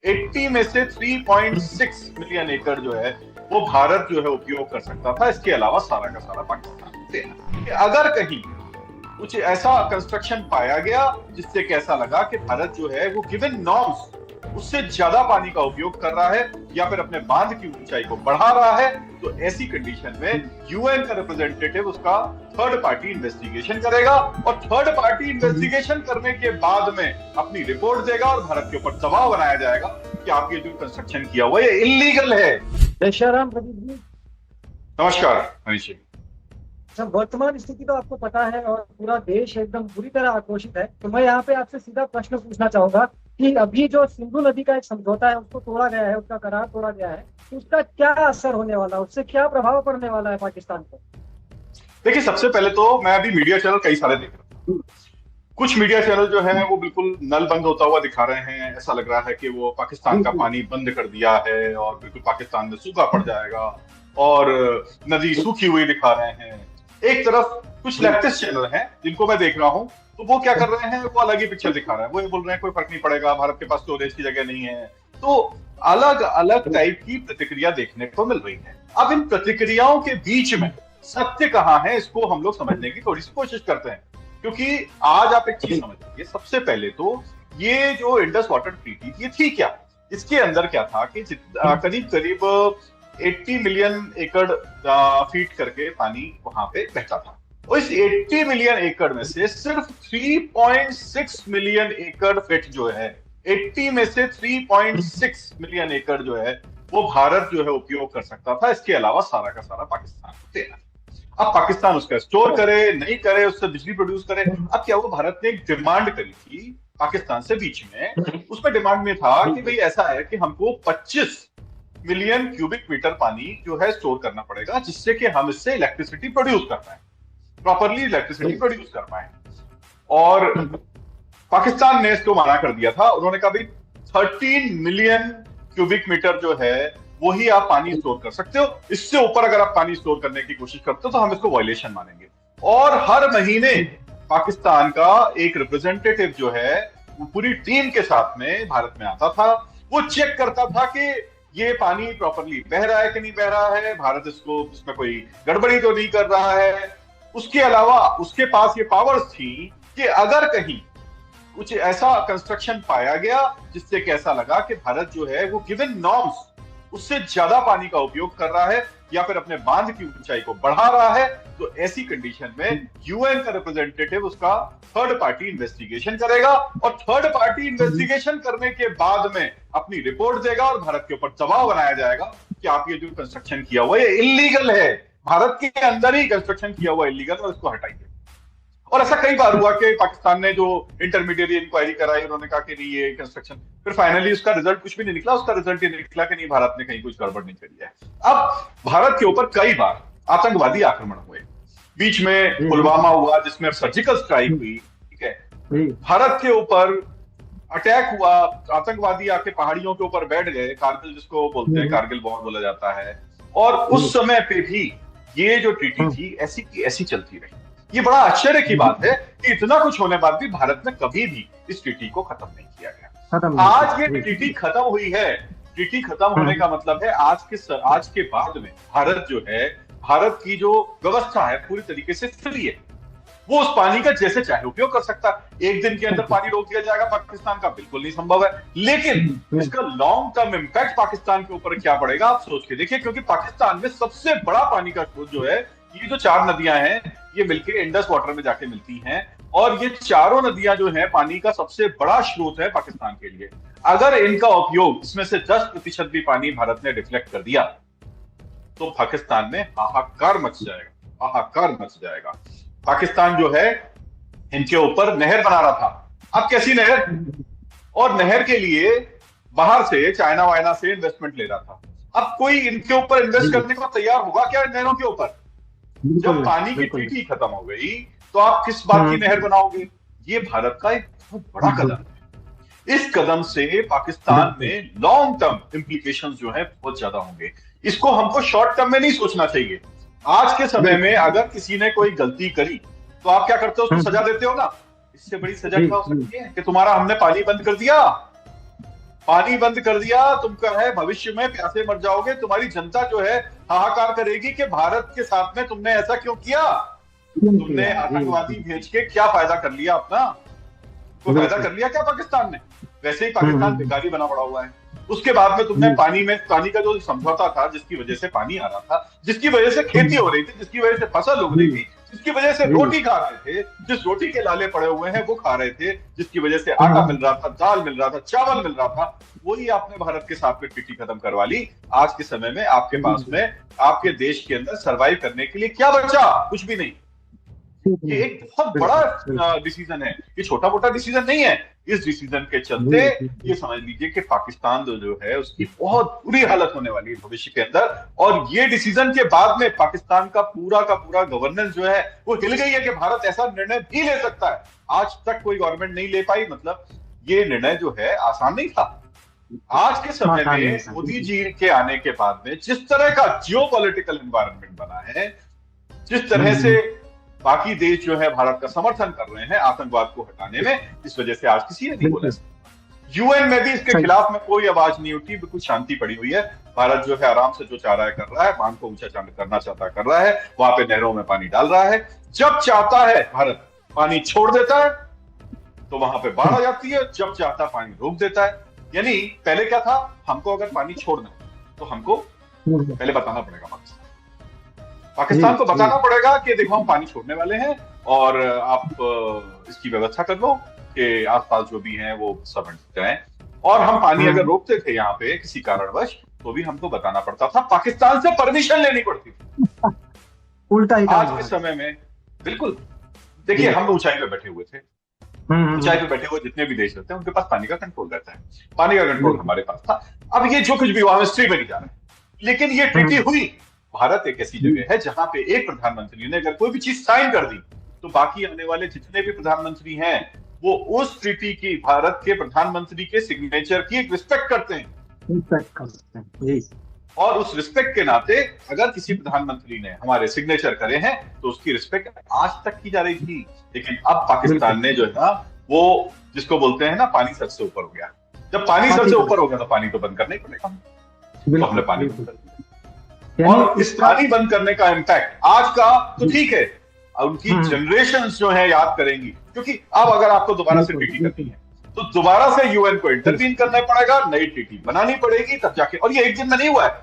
80 में से 3.6 मिलियन एकड़ जो है वो भारत जो है उपयोग कर सकता था। इसके अलावा सारा का सारा पाकिस्तान देना। अगर कहीं कुछ ऐसा कंस्ट्रक्शन पाया गया जिससे कैसा लगा कि भारत जो है वो गिवन नॉर्म्स उससे ज्यादा पानी का उपयोग कर रहा है या फिर अपने बांध की ऊंचाई को बढ़ा रहा है, तो ऐसी कंडीशन में यूएन का रिप्रेजेंटेटिव उसका थर्ड पार्टी इन्वेस्टिगेशन करेगा और थर्ड पार्टी इन्वेस्टिगेशन करने के बाद में अपनी रिपोर्ट देगा और भारत के ऊपर दबाव बनाया जाएगा कि आप ये जो कंस्ट्रक्शन किया हुआ है ये इलीगल है। जय श्री राम प्रदीप जी। नमस्कार मनीष जी। सब वर्तमान स्थिति तो आपको पता है और पूरा देश एकदम बुरी तरह आक्रोशित है। तो मैं यहाँ पे आपसे सीधा प्रश्न पूछना चाहूंगा कि अभी जो सिंधु नदी का एक समझौता है उसको तोड़ा गया है, उसका करार तोड़ा गया है, तो उसका क्या असर होने वाला है, उससे क्या प्रभाव पड़ने वाला है पाकिस्तान को? देखिए, सबसे पहले तो मैं अभी मीडिया चैनल कई सारे देख रहा हूँ। कुछ मीडिया चैनल जो है वो बिल्कुल नल बंद होता हुआ दिखा रहे हैं, ऐसा लग रहा है कि वो पाकिस्तान का पानी बंद कर दिया है और बिल्कुल पाकिस्तान में सूखा पड़ जाएगा और नदी सूखी हुई दिखा रहे हैं। एक तरफ कुछ लेफ्टिस्ट चैनल हैं जिनको मैं देख रहा हूं, तो वो क्या कर रहे हैं, वो अलग ही पिक्चर दिखा रहे हैं। वो ये बोल रहे हैं कोई फर्क नहीं पड़ेगा, भारत के पास स्टोरेज की जगह नहीं है। तो अलग अलग टाइप की प्रतिक्रिया देखने को मिल रही है। अब इन प्रतिक्रियाओं के बीच में सत्य कहाँ है, इसको हम लोग समझने की थोड़ी सी कोशिश करते हैं। क्योंकि आज आप एक चीज समझिए, सबसे पहले तो ये जो इंडस वाटर ट्रीटी थी ये थी क्या, इसके अंदर क्या था कि करीब करीब 80 मिलियन एकड़ फीट करके पानी वहां पे बहता था और इस 80 मिलियन एकड़ में से सिर्फ 3.6 मिलियन एकड़ फीट जो है, 80 में से 3.6 मिलियन एकड़ जो है वो भारत जो है उपयोग कर सकता था। इसके अलावा सारा का सारा पाकिस्तान को देना। अब पाकिस्तान उसका स्टोर करे नहीं करे, उससे बिजली प्रोड्यूस करे। अब क्या हुआ, भारत ने एक डिमांड करी थी पाकिस्तान से बीच में। उसमें डिमांड में था कि भाई ऐसा है कि हमको 25 मिलियन क्यूबिक मीटर पानी जो है स्टोर करना पड़ेगा जिससे कि हम इससे इलेक्ट्रिसिटी प्रोड्यूस कर पाए, प्रॉपरली इलेक्ट्रिसिटी प्रोड्यूस कर पाए। और पाकिस्तान ने इसको मना कर दिया था। उन्होंने कहा भाई 13 मिलियन क्यूबिक मीटर जो है वही आप पानी स्टोर कर सकते हो, इससे ऊपर अगर आप पानी स्टोर करने की कोशिश करते हो तो हम इसको वायलेशन मानेंगे। और हर महीने पाकिस्तान का एक रिप्रेजेंटेटिव जो है वो पूरी टीम के साथ में भारत में आता था। वो चेक करता था कि ये पानी प्रॉपरली बह रहा है कि नहीं बह रहा है, भारत इसको इसमें कोई गड़बड़ी तो नहीं कर रहा है। उसके अलावा उसके पास ये पावर्स थी कि अगर कहीं कुछ ऐसा कंस्ट्रक्शन पाया गया जिससे कैसा लगा कि भारत जो है वो गिवन नॉर्म्स उससे ज्यादा पानी का उपयोग कर रहा है या फिर अपने बांध की ऊंचाई को बढ़ा रहा है, तो ऐसी कंडीशन में यूएन का रिप्रेजेंटेटिव उसका थर्ड पार्टी इन्वेस्टिगेशन करेगा और थर्ड पार्टी इन्वेस्टिगेशन करने के बाद में अपनी रिपोर्ट देगा और भारत के ऊपर दबाव बनाया जाएगा कि आप ये जो कंस्ट्रक्शन किया हुआ है ये इलीगल है, भारत के अंदर ही कंस्ट्रक्शन किया हुआ इलीगल और इसको हटाइए। और ऐसा कई बार हुआ कि पाकिस्तान ने जो इंटरमीडिएट इंक्वायरी कराई, उन्होंने कहा कि नहीं ये कंस्ट्रक्शन, फिर फाइनली उसका रिजल्ट कुछ भी नहीं निकला। उसका रिजल्ट ये निकला कि नहीं, भारत ने कहीं कुछ गड़बड़ नहीं करी है। अब भारत के ऊपर कई बार आतंकवादी आक्रमण हुए, बीच में पुलवामा हुआ जिसमें सर्जिकल स्ट्राइक हुई, ठीक है, भारत के ऊपर अटैक हुआ, आतंकवादी आके पहाड़ियों के ऊपर बैठ गए, कारगिल जिसको बोलते हैं, कारगिल वॉर बोला जाता है। और उस समय पे भी ये जो ट्रीटी थी ऐसी की ऐसी चलती रही। ये बड़ा आश्चर्य की बात है कि इतना कुछ होने बाद भी भारत ने कभी भी इस ट्रीटी को खत्म नहीं किया गया। आज ये ट्रीटी खत्म हुई है। ट्रीटी खत्म होने का मतलब है आज के बाद में भारत जो है, भारत की जो व्यवस्था है पूरी तरीके से फ्री है। वो उस पानी का जैसे चाहे उपयोग कर सकता है। एक दिन के अंदर पानी रोक दिया जाएगा पाकिस्तान का, बिल्कुल नहीं संभव है। लेकिन इसका लॉन्ग टर्म इंपैक्ट पाकिस्तान के ऊपर क्या पड़ेगा आप सोच के देखिए। क्योंकि पाकिस्तान में सबसे बड़ा पानी का स्रोत जो है, ये जो 4 नदियां हैं ये मिलकर इंडस वाटर में जाके मिलती हैं और ये चारों नदियां जो है पानी का सबसे बड़ा स्रोत है पाकिस्तान के लिए। अगर इनका उपयोग, इसमें से 10% भी पानी भारत ने डिफ्लेक्ट कर दिया तो पाकिस्तान में हाहाकार मच जाएगा, हाहाकार मच जाएगा। पाकिस्तान जो है इनके ऊपर नहर बना रहा था। अब कैसी नहर, और नहर के लिए बाहर से चाइना वाइना से इन्वेस्टमेंट ले रहा था। अब कोई इनके ऊपर इन्वेस्ट करने को तैयार होगा क्या नहरों के ऊपर? जब पानी की ट्रीटी खत्म हो गई तो आप किस बात की नहर बनाओगे? ये भारत का एक बहुत बड़ा कदम है। इस कदम से पाकिस्तान में लॉन्ग टर्म इंप्लीकेशंस जो है बहुत ज्यादा होंगे। इसको हमको शॉर्ट टर्म में नहीं सोचना चाहिए। आज के समय में अगर किसी ने कोई गलती करी तो आप क्या करते हो, उसको सजा देते हो ना। इससे बड़ी सजा क्या हो सकती है कि तुम्हारा हमने पानी बंद कर दिया, पानी बंद कर दिया, तुम कर है भविष्य में प्यासे मर जाओगे, तुम्हारी जनता जो है हाहाकार करेगी कि भारत के साथ में तुमने ऐसा क्यों किया, तुमने आतंकवादी भेज के क्या फायदा कर लिया अपना, कोई फायदा कर लिया क्या पाकिस्तान ने? वैसे ही पाकिस्तान भिखारी बना पड़ा हुआ है। उसके बाद में तुमने पानी का जो समझौता था, जिसकी वजह से पानी आ रहा था, जिसकी वजह से खेती हो रही थी, जिसकी वजह से फसल उग रही थी, जिसकी वजह से रोटी खा रहे थे, जिस रोटी के लाले पड़े हुए हैं वो खा रहे थे, जिसकी वजह से आटा मिल रहा था, दाल मिल रहा था, चावल मिल रहा था, वही आपने भारत के साथ में ट्रीटी खत्म करवा ली। आज के समय में आपके पास में, आपके देश के अंदर सर्वाइव करने के लिए क्या बचा? कुछ भी नहीं। ये एक बहुत बड़ा डिसीजन है, ये छोटा मोटा डिसीजन नहीं है। इस डिसीजन के चलते ये समझ लीजिए कि पाकिस्तान जो है उसकी बहुत बुरी हालत होने वाली है भविष्य के अंदर। और ये डिसीजन के बाद में पाकिस्तान का पूरा गवर्नेंस जो है वो हिल गई है कि भारत ऐसा निर्णय भी ले सकता है। आज तक कोई गवर्नमेंट नहीं ले पाई, मतलब ये निर्णय जो है आसान नहीं था। आज के समय में मोदी जी के आने के बाद में जिस तरह का जियोपॉलिटिकल एनवायरनमेंट बना है, जिस तरह से बाकी देश जो है भारत का समर्थन कर रहे हैं आतंकवाद को हटाने में, इस वजह से आज किसी ने नहीं बोला। यूएन में भी इसके खिलाफ में कोई आवाज नहीं उठी, बिल्कुल शांति पड़ी हुई है। भारत जो है आराम से जो चाह रहा है कर रहा है, बांध को ऊंचा करना चाहता कर रहा है, वहां पे नहरों में पानी डाल रहा है। जब चाहता है भारत पानी छोड़ देता है तो वहां पे बाढ़ आ जाती है, जब चाहता पानी रोक देता है। यानी पहले क्या था, हमको अगर पानी छोड़ना तो हमको पहले बताना पड़ेगा, पाकिस्तान को बताना पड़ेगा कि देखो हम पानी छोड़ने वाले हैं और आप इसकी व्यवस्था कर लो कि आसपास जो भी हैं वो सब हट जाएं। और हम पानी अगर रोकते थे यहाँ पे किसी कारणवश तो भी हमको बताना पड़ता था, पाकिस्तान से परमिशन लेनी पड़ती थी। उल्टा ही आज के समय में बिल्कुल देखिए, हम ऊंचाई पे बैठे हुए थे, ऊंचाई पे बैठे हुए जितने भी देश रहते हैं उनके पास पानी का कंट्रोल रहता है, पानी का कंट्रोल हमारे पास था। अब ये जो कुछ भी हुआ हिस्ट्री में नहीं जा रहा है, लेकिन ये ट्रीटी हुई। भारत एक ऐसी जगह है जहां पे एक प्रधानमंत्री ने अगर कोई भी चीज साइन कर दी तो बाकी आने वाले जितने भी प्रधानमंत्री हैं वो उस ट्रीटी की, भारत के प्रधानमंत्री के सिग्नेचर की एक रिस्पेक्ट करते हैं। और उस रिस्पेक्ट के नाते अगर किसी प्रधानमंत्री ने हमारे सिग्नेचर करे हैं तो उसकी रिस्पेक्ट आज तक की जा रही थी। लेकिन अब पाकिस्तान ने जो है ना, वो जिसको बोलते हैं ना, पानी सर से ऊपर हो गया। जब पानी सर से ऊपर हो गया तो पानी तो बंद करना ही पड़ेगा, तो हमने पानी बंद कर दिया। और इस पानी बंद करने का इम्पैक्ट आज का तो ठीक है, उनकी जनरेशंस जो है याद करेंगी, क्योंकि अब अगर आपको दोबारा से ट्रीटी करनी है तो दोबारा से यूएन को इंटरवीन करना पड़ेगा, नई ट्रीटी बनानी पड़ेगी तब जाके। और ये एक दिन में नहीं हुआ है,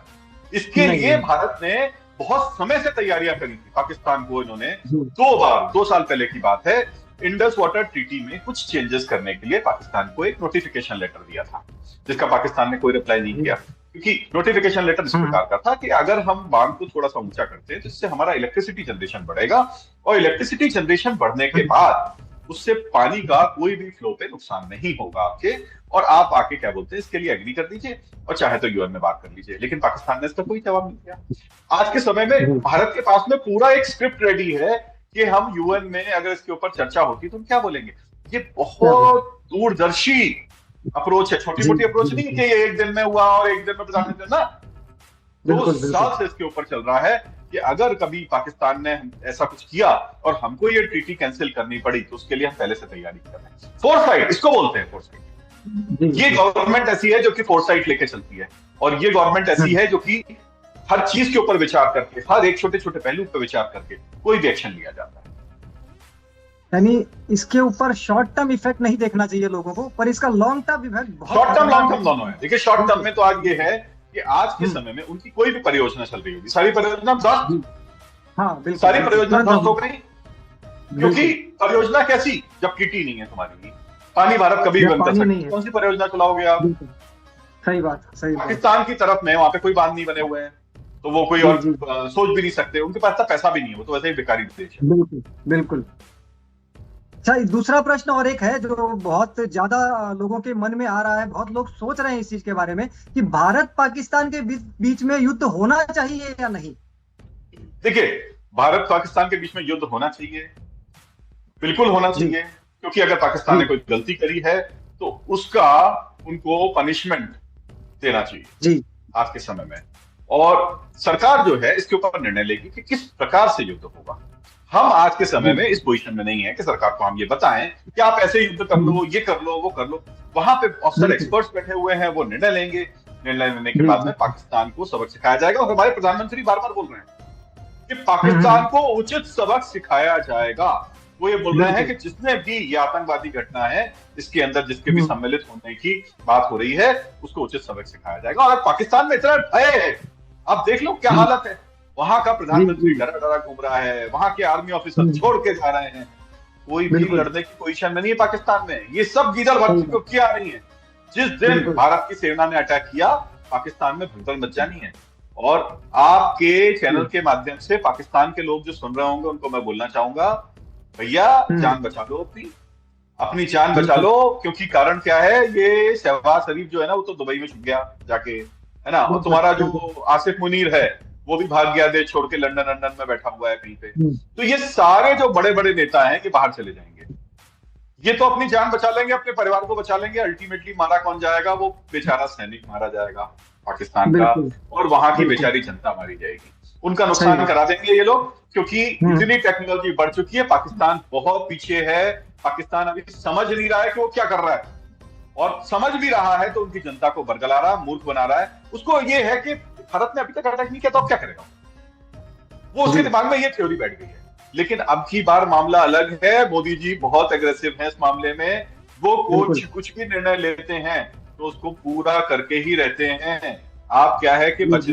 इसके लिए भारत ने बहुत समय से तैयारियां करी थी। पाकिस्तान को इन्होंने 2 साल पहले की बात है, इंडस वाटर ट्रीटी में कुछ चेंजेस करने के लिए पाकिस्तान को एक नोटिफिकेशन लेटर दिया था, जिसका पाकिस्तान ने कोई रिप्लाई नहीं किया। क्योंकि नोटिफिकेशन लेटर इस प्रकार का था कि अगर हम बांध को थोड़ा सा ऊंचा करते हैं तो इससे हमारा इलेक्ट्रिसिटी जनरेशन बढ़ेगा, और इलेक्ट्रिसिटी जनरेशन बढ़ने के बाद उससे पानी का कोई भी फ्लो पे नुकसान नहीं होगा आपके, और आप आके क्या बोलते हैं इसके लिए एग्री कर दीजिए और चाहे तो यूएन में बात कर लीजिए। लेकिन पाकिस्तान ने इसका कोई जवाब नहीं दिया। आज के समय में भारत के पास में पूरा एक स्क्रिप्ट रेडी है कि हम यूएन में अगर इसके ऊपर चर्चा होती तो हम क्या बोलेंगे। ये बहुत दूरदर्शी अप्रोच है, छोटी मोटी अप्रोच नहीं कि ये एक दिन में हुआ और एक दिन में प्रधानमंत्री ना, 2 साल से इसके ऊपर चल रहा है कि अगर कभी पाकिस्तान ने ऐसा कुछ किया और हमको ये ट्रीटी कैंसिल करनी पड़ी तो उसके लिए हम पहले से तैयारी कर रहे हैं। फोरसाइट इसको बोलते हैं, फोरसाइट। ये गवर्नमेंट ऐसी है जो कि फोरसाइट लेके चलती है, और ये गवर्नमेंट ऐसी है जो कि हर चीज के ऊपर विचार करके, हर एक छोटे छोटे पहलू पर विचार करके कोई भी एक्शन लिया जाता है। यानी इसके ऊपर शॉर्ट टर्म इफेक्ट नहीं देखना चाहिए लोगों को, पर इसका long term effect, short term long term दोनों है। देखिए शॉर्ट टर्म में तो आज ये है कि आज के समय में उनकी कोई भी परियोजना चल रही होगी, सारी परियोजना ध्वस्त, सारी परियोजना ध्वस्त हो गई। क्योंकि परियोजना कैसी, जब किटी नहीं है तुम्हारी, पानी भारत कभी बंद कर सकता, कौन सी परियोजना चलाओगे आप? सही बात, सही बात। पाकिस्तान की तरफ में वहां पे कोई बांध नहीं बने हुए हैं तो वो कोई और सोच भी नहीं सकते, उनके पास पैसा भी नहीं है, वो तो वैसे ही बेकारी देश है। बिल्कुल बिल्कुल। अच्छा, दूसरा प्रश्न और एक है जो बहुत ज्यादा लोगों के मन में आ रहा है, बहुत लोग सोच रहे हैं इस चीज के बारे में कि भारत पाकिस्तान के बीच में युद्ध होना चाहिए या नहीं। देखिए, भारत पाकिस्तान के बीच में युद्ध होना चाहिए, बिल्कुल होना चाहिए, क्योंकि अगर पाकिस्तान ने कोई गलती करी है तो उसका उनको पनिशमेंट देना चाहिए जी आज के समय में। और सरकार जो है इसके ऊपर निर्णय लेगी कि किस प्रकार से युद्ध होगा। हम आज के समय में इस पोजीशन में नहीं है कि सरकार को हम ये बताएं कि आप ऐसे युद्ध कर लो, ये कर लो, वो कर लो। वहां पे बहुत सारे बिल्कुल। एक्सपर्ट्स बैठे हुए हैं, वो निर्णय लेंगे। निर्णय लेने के बाद में पाकिस्तान को सबक सिखाया जाएगा। और हमारे प्रधानमंत्री बार बार बोल रहे हैं कि पाकिस्तान को उचित सबक सिखाया जाएगा। वो ये बोल रहे हैं कि बिल्कुल। जिसने भी ये आतंकवादी घटना है, इसके अंदर जिसके भी सम्मिलित होने की बात हो रही है, उसको उचित सबक सिखाया जाएगा। और पाकिस्तान में इतना भय है, अब देख लो क्या हालत है। वहां का प्रधानमंत्री डरा डरा घूम रहा है, वहां के आर्मी ऑफिसर छोड़ के जा रहे हैं, कोई भी बिल्कुल। लड़ने की पोजीशन में नहीं है पाकिस्तान में। ये सब गीदड़ भक्ति को किया नहीं है। जिस दिन बिल्कुल। भारत की सेना ने अटैक किया, पाकिस्तान में भगदड़ मच जानी है। और आपके चैनल के माध्यम से पाकिस्तान के लोग जो सुन रहे होंगे, उनको मैं बोलना चाहूंगा, भैया जान बचा लो, अपनी अपनी जान बचा लो। क्योंकि कारण क्या है, ये शहबाज शरीफ जो है ना, वो तो दुबई में छुप गया जाके, है ना। और तुम्हारा जो आसिफ मुनीर है, वो भी भाग गया, देश छोड़ के लंदन लंदन में बैठा हुआ है कहीं पे। तो ये सारे जो बड़े बड़े नेता हैं, ये बाहर चले जाएंगे। ये तो अपनी जान बचा लेंगे, अपने परिवार को बचा लेंगे। अल्टीमेटली मारा कौन जाएगा? वो बेचारा सैनिक मारा जाएगा पाकिस्तान का, और वहां की बेचारी जनता मारी जाएगी। उनका नुकसान करा देंगे ये लोग, क्योंकि इतनी टेक्नोलॉजी बढ़ चुकी है। पाकिस्तान बहुत पीछे है। पाकिस्तान अभी समझ नहीं रहा है कि वो क्या कर रहा है, और समझ भी रहा है तो उनकी जनता को बरगला रहा, मूर्ख बना रहा है। उसको ये है कि भारत ने अभी तक अटैक नहीं किया, तो अब क्या करेगा? वो उसके दिमाग में ये थ्योरी बैठ गई है। लेकिन अब की बार मामला अलग है। मोदी जी बहुत एग्रेसिव हैं इस मामले में। वो कुछ भी निर्णय लेते हैं तो उसको पूरा करके ही रहते हैं। आप क्या है कि बच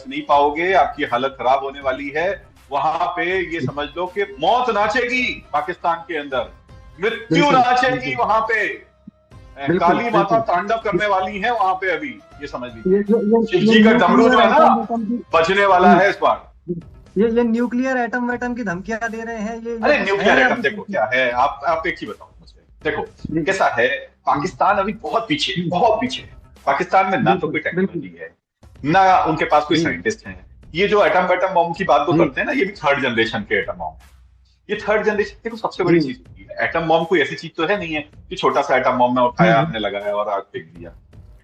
नहीं पाओगे, आपकी हालत खराब होने वाली है। वहां पे ये समझ लो कि मौत नाचेगी पाकिस्तान के अंदर, मृत्यु नाचेगी वहां पे। काली माता तांडव करने वाली है वहां पे अभी, ये समझ लीजिए। शिव जी का डमरू जो है ना, बचने वाला है इस बार। ये न्यूक्लियर एटम वेटम की धमकियां दे रहे हैं ये। अरे न्यूक्लियर एटम देखो क्या है, आप एक चीज बताओ मुझे। देखो कैसा है, पाकिस्तान अभी बहुत पीछे है। पाकिस्तान में ना तो कोई टेक्नोलॉजी है, ना उनके पास कोई साइंटिस्ट हैं। ये जो एटम बॉम्ब की बात वो करते हैं ना, ये भी थर्ड जनरेशन के एटम बॉम्ब। ये थर्ड जनरेशन, देखो सबसे बड़ी चीज होती है, एटम बॉम्ब कोई ऐसी चीज तो है नहीं है कि छोटा सा एटम बॉम्ब में उठाया, हमने लगाया और आग फेंक दिया।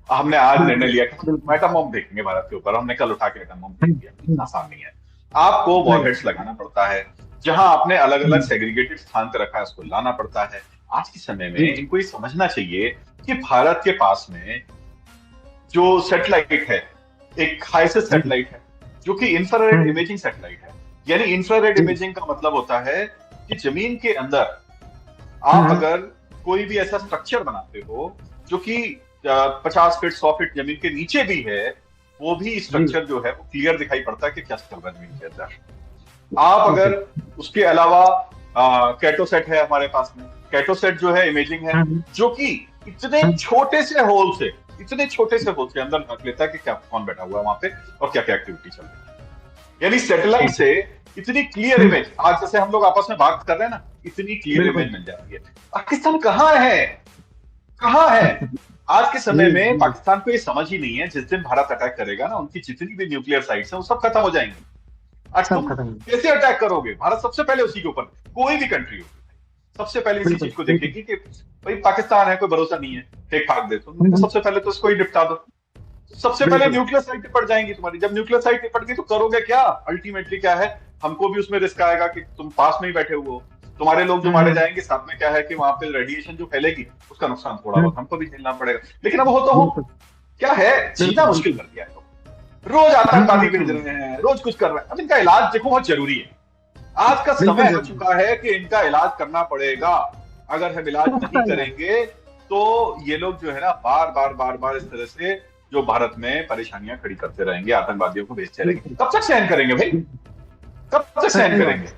हमने आज निर्णय लिया कि एटम बॉम्ब फेंकेंगे भारत के ऊपर, हमने कल उठा के एटम बॉम्ब फेंक दिया। इतना आसान नहीं है। आपको वॉरहेड्स लगाना पड़ता है, जहां आपने अलग अलग सेग्रीगेटेड स्थान पर रखा है, उसको लाना पड़ता है। आज के समय में इनको ये समझना चाहिए कि भारत के पास में जो सैटेलाइट है, एक हाईएस्ट सैटेलाइट है, जो कि इंफ्रारेड इमेजिंग सैटेलाइट है। यानी इंफ्रारेड इमेजिंग का मतलब होता है कि जमीन के अंदर आप अगर कोई भी ऐसा स्ट्रक्चर बनाते हो जो कि 50 फीट 100 फीट जमीन के नीचे भी है, वो भी स्ट्रक्चर जो है वो क्लियर दिखाई पड़ता है कि क्या चल रहा है जमीन के अंदर। आप अगर उसके अलावा कैटोसेट है हमारे पास में, कैटोसेट जो है इमेजिंग है, जो कि इतने छोटे से होल से अंदर झांक लेता है कि क्या कौन बैठा हुआ है वहां पे और क्या क्या एक्टिविटी चल रही है। यानी सैटेलाइट से इतनी क्लियर इमेज, आज जैसे हम लोग आपस में बात कर रहे हैं ना, इतनी क्लियर इमेज मिल जाती है। पाकिस्तान कहाँ है आज के समय में? पाकिस्तान को ये समझ ही नहीं है, जिस दिन भारत अटैक करेगा ना, उनकी जितनी भी न्यूक्लियर साइट्स हैं वो सब खत्म हो जाएंगी। आज तुम कैसे अटैक करोगे? भारत सबसे पहले उसी के ऊपर, कोई भी कंट्री होगी सबसे पहले इसी चीज को देखेगी कि भाई पाकिस्तान है, कोई भरोसा नहीं है, फेंक फाक दे। तो सबसे पहले तो इसको ही निपटा दो। सबसे पहले न्यूक्लियर साइट निपट जाएंगी तुम्हारी। जब न्यूक्लियर साइट निपट गई तो करोगे क्या? अल्टीमेटली क्या है, हमको भी उसमें रिस्क आएगा कि तुम पास में ही बैठे हुए हो, तुम्हारे लोग जो मारे जाएंगे, साथ में क्या है कि वहां पे रेडिएशन जो फैलेगी उसका नुकसान थोड़ा बहुत हमको भी झेलना पड़ेगा। लेकिन अब हो तो हो, क्या है, जीना मुश्किल कर दिया है। रोज आतंकवादी भेज रहे हैं, रोज कुछ कर रहे हैं। अब इनका इलाज देखो बहुत जरूरी है। आज का समय हो चुका है कि इनका इलाज करना पड़ेगा। अगर हम इलाज नहीं करेंगे तो ये लोग जो है ना बार बार इस तरह से जो भारत में परेशानियां खड़ी करते रहेंगे, आतंकवादियों को भेजते रहेंगे। कब तक सहन करेंगे भाई? कब तक सहन करेंगे?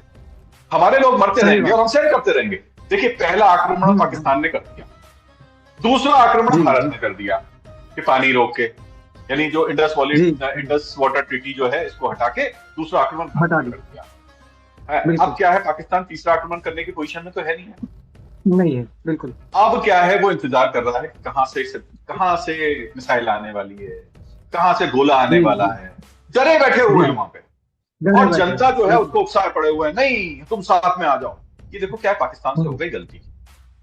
हमारे लोग मरते रहेंगे और हम सहन करते रहेंगे। देखिए, पहला आक्रमण पाकिस्तान ने कर दिया, दूसरा आक्रमण भारत ने कर दिया कि पानी रोक के, यानी जो इंडस वाटर ट्रीटी जो है इसको हटा के दूसरा आक्रमण भारत ने कर दिया। अब क्या है, पाकिस्तान तीसरा आक्रमण करने की पोजीशन में तो है नहीं है। बिल्कुल। अब क्या है, वो इंतजार कर रहा है कि कहां से मिसाइल आने वाली है, कहां से गोला आने वाला है। डरे बैठे हुए हैं वहां पे, और जनता जो है उसको उकसाए पड़े हुए हैं, नहीं तुम साथ में आ जाओ। ये देखो क्या है, पाकिस्तान से हो गई गलती।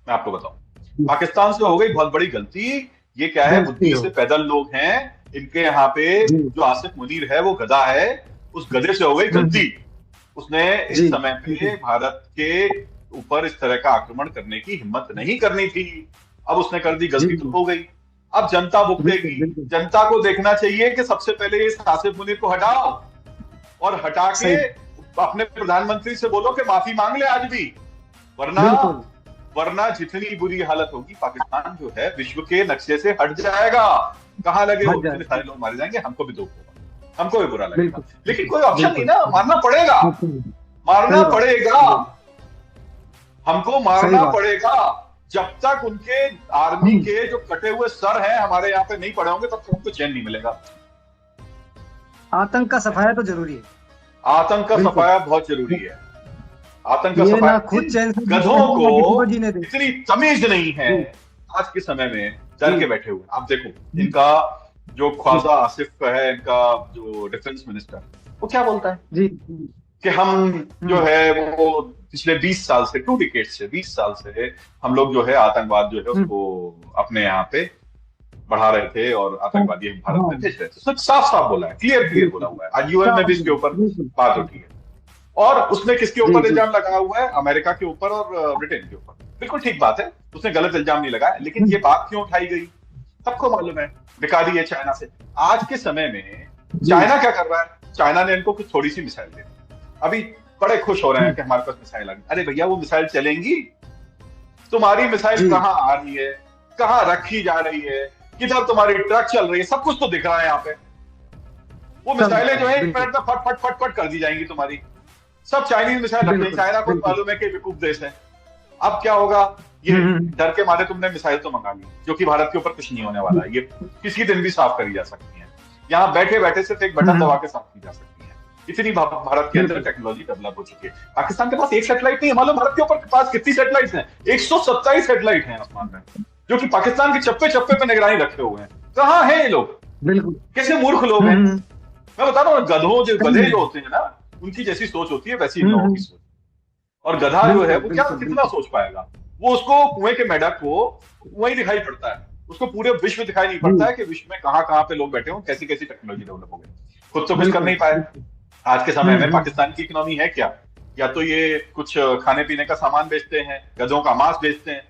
मैं आपको बताऊं, पाकिस्तान से हो गई बहुत बड़ी गलती। ये क्या है, बुद्धि से पैदल लोग हैं इनके यहाँ पे। जो आसिफ मुनीर है वो गधा है, उस गधे से हो गई गलती। उसने इस समय पे भारत के ऊपर इस तरह का आक्रमण करने की हिम्मत नहीं करनी थी। अब उसने कर दी, जी गलती तो जी, हो गई। अब जनता बिल्कुल भुगतेगी। बिल्कुल, जनता को देखना चाहिए कि सबसे पहले इस आसिफ मुनीर को हटाओ, और हटा के सही, अपने प्रधानमंत्री से बोलो कि माफी मांग ले आज भी। वरना बिल्कुल, वरना जितनी बुरी हालत होगी, पाकिस्तान जो है विश्व के नक्शे से हट जाएगा। कहाँ लगे हो, हट इतने जाएगा, सारे लोग मारे जाएंगे, हमको भी दुख होगा, हमको भी बुरा लगेगा। बिल्कुल, लेकिन कोई ऑप्शन नहीं बिल्कुल, ना, मारना पड़ेगा, मारना सही बात, पड़ेगा, सही बात, हमको सही मारना बात, पड़ेगा। जब तक उनके आर्मी हम्म, के जो कटे हुए सर हैं हमारे यहाँ पे नहीं पड़े होंगे, तब तक हमको चैन नहीं मिलेगा। आतंक का सफाया तो जरूरी है, आतंक का बिल्कुल, सफाया बहुत जरूरी है। आतंक का ये ना सफाया, खुद इन चैन से जीते गधों हैं को ना किसी को जीने दे। इतनी तमीज नहीं है जी आज के समय में, डर के जी बैठे हुए। आप देखो जी इनका जो जी ख्वाजा आसिफ है, इनका जो डिफेंस मिनिस्टर, वो क्या बोलता है जी, कि हम जो हम्म है वो पिछले 20 साल से, 2 डिकेड से, 20 साल से हम लोग जो है आतंकवाद जो है हम्म, उसको अपने यहाँ पे बढ़ा रहे थे और हाँ आतंकवादी हम भारत में हाँ, भेज रहे थे। उसने साफ साफ बोला है, क्लियर क्लियर बोला बिल्कुल, हुआ है। आज यूएन में साफ भी इसके बोला, ऊपर बिल्कुल, बात उठी है। और उसने किसके जी ऊपर जी, इल्जाम लगाया हुआ है? अमेरिका के ऊपर और ब्रिटेन के ऊपर। बिल्कुल ठीक बात है, उसने गलत इल्जाम नहीं लगाया, लेकिन ये हम्म, बात क्यों उठाई गई? सबको मालूम है, बेकारी है चाइना से। आज के समय में जी, चाइना क्या कर रहा है? चाइना ने इनको कुछ थोड़ी सी मिसाइल दी, अभी बड़े खुश हो रहे हैं हम्म, कि हमारे पास मिसाइल आ गई। अरे भैया, वो मिसाइल चलेंगी? तुम्हारी मिसाइल जी, कहाँ आ रही है, कहाँ रखी जा रही है, किधर तुम्हारी ट्रक चल रही है, सब कुछ तो दिख रहा है यहाँ पे। वो सब मिसाइलें जो है 1 मिनट बिल्कुल, में फट फट फट फट कर दी जाएंगी तुम्हारी। सब चाइनीज मिसाइल रखते हैं, बिल्कुल, चाइना को बिल्कुल, मालूम है कि बेवकूफ देश है। अब क्या होगा? ये डर के मारे तुमने मिसाइल तो मंगा ली, जो कि भारत के ऊपर कुछ नहीं होने वाला है, ये किसी दिन भी साफ करी जा सकती है। यहाँ बैठे बैठे सिर्फ एक बटन दबा के साफ की जा सकती है। इतनी भारत के अंदर बिल्कुल, टेक्नोलॉजी डेवलप हो चुकी है। पाकिस्तान के पास एक सेटेलाइट नहीं है। मालूम भारत के ऊपर पास कितनी सेटेलाइट हैं? 127 सेटेलाइट हैं आसमान में, जो कि पाकिस्तान के चप्पे चप्पे पे निगरानी रखे हुए हैं। कहाँ हैं ये लोग? बिल्कुल, कैसे मूर्ख लोग हैं! मैं बता रहा हूँ, गधे सही, जो होते हैं ना, उनकी जैसी सोच होती है, वैसी इन लोगों की सोच। और गधा जो है बिल्कुल, वो क्या बिल्कुल, कितना बिल्कुल, सोच पाएगा? वो, उसको कुएं के मेंढक को वही दिखाई पड़ता है, उसको पूरे विश्व दिखाई नहीं पड़ता जी, है कि विश्व में कहाँ कहाँ पे लोग बैठे हों, कैसी कैसी टेक्नोलॉजी डेवलप हो गई। खुद तो कुछ कर बिल्कुल, नहीं पाए। बिल्कुल, आज के समय में हम्म, पाकिस्तान की इकोनॉमी है क्या? या तो ये कुछ खाने पीने का सामान बेचते हैं, गधों का मांस बेचते हैं,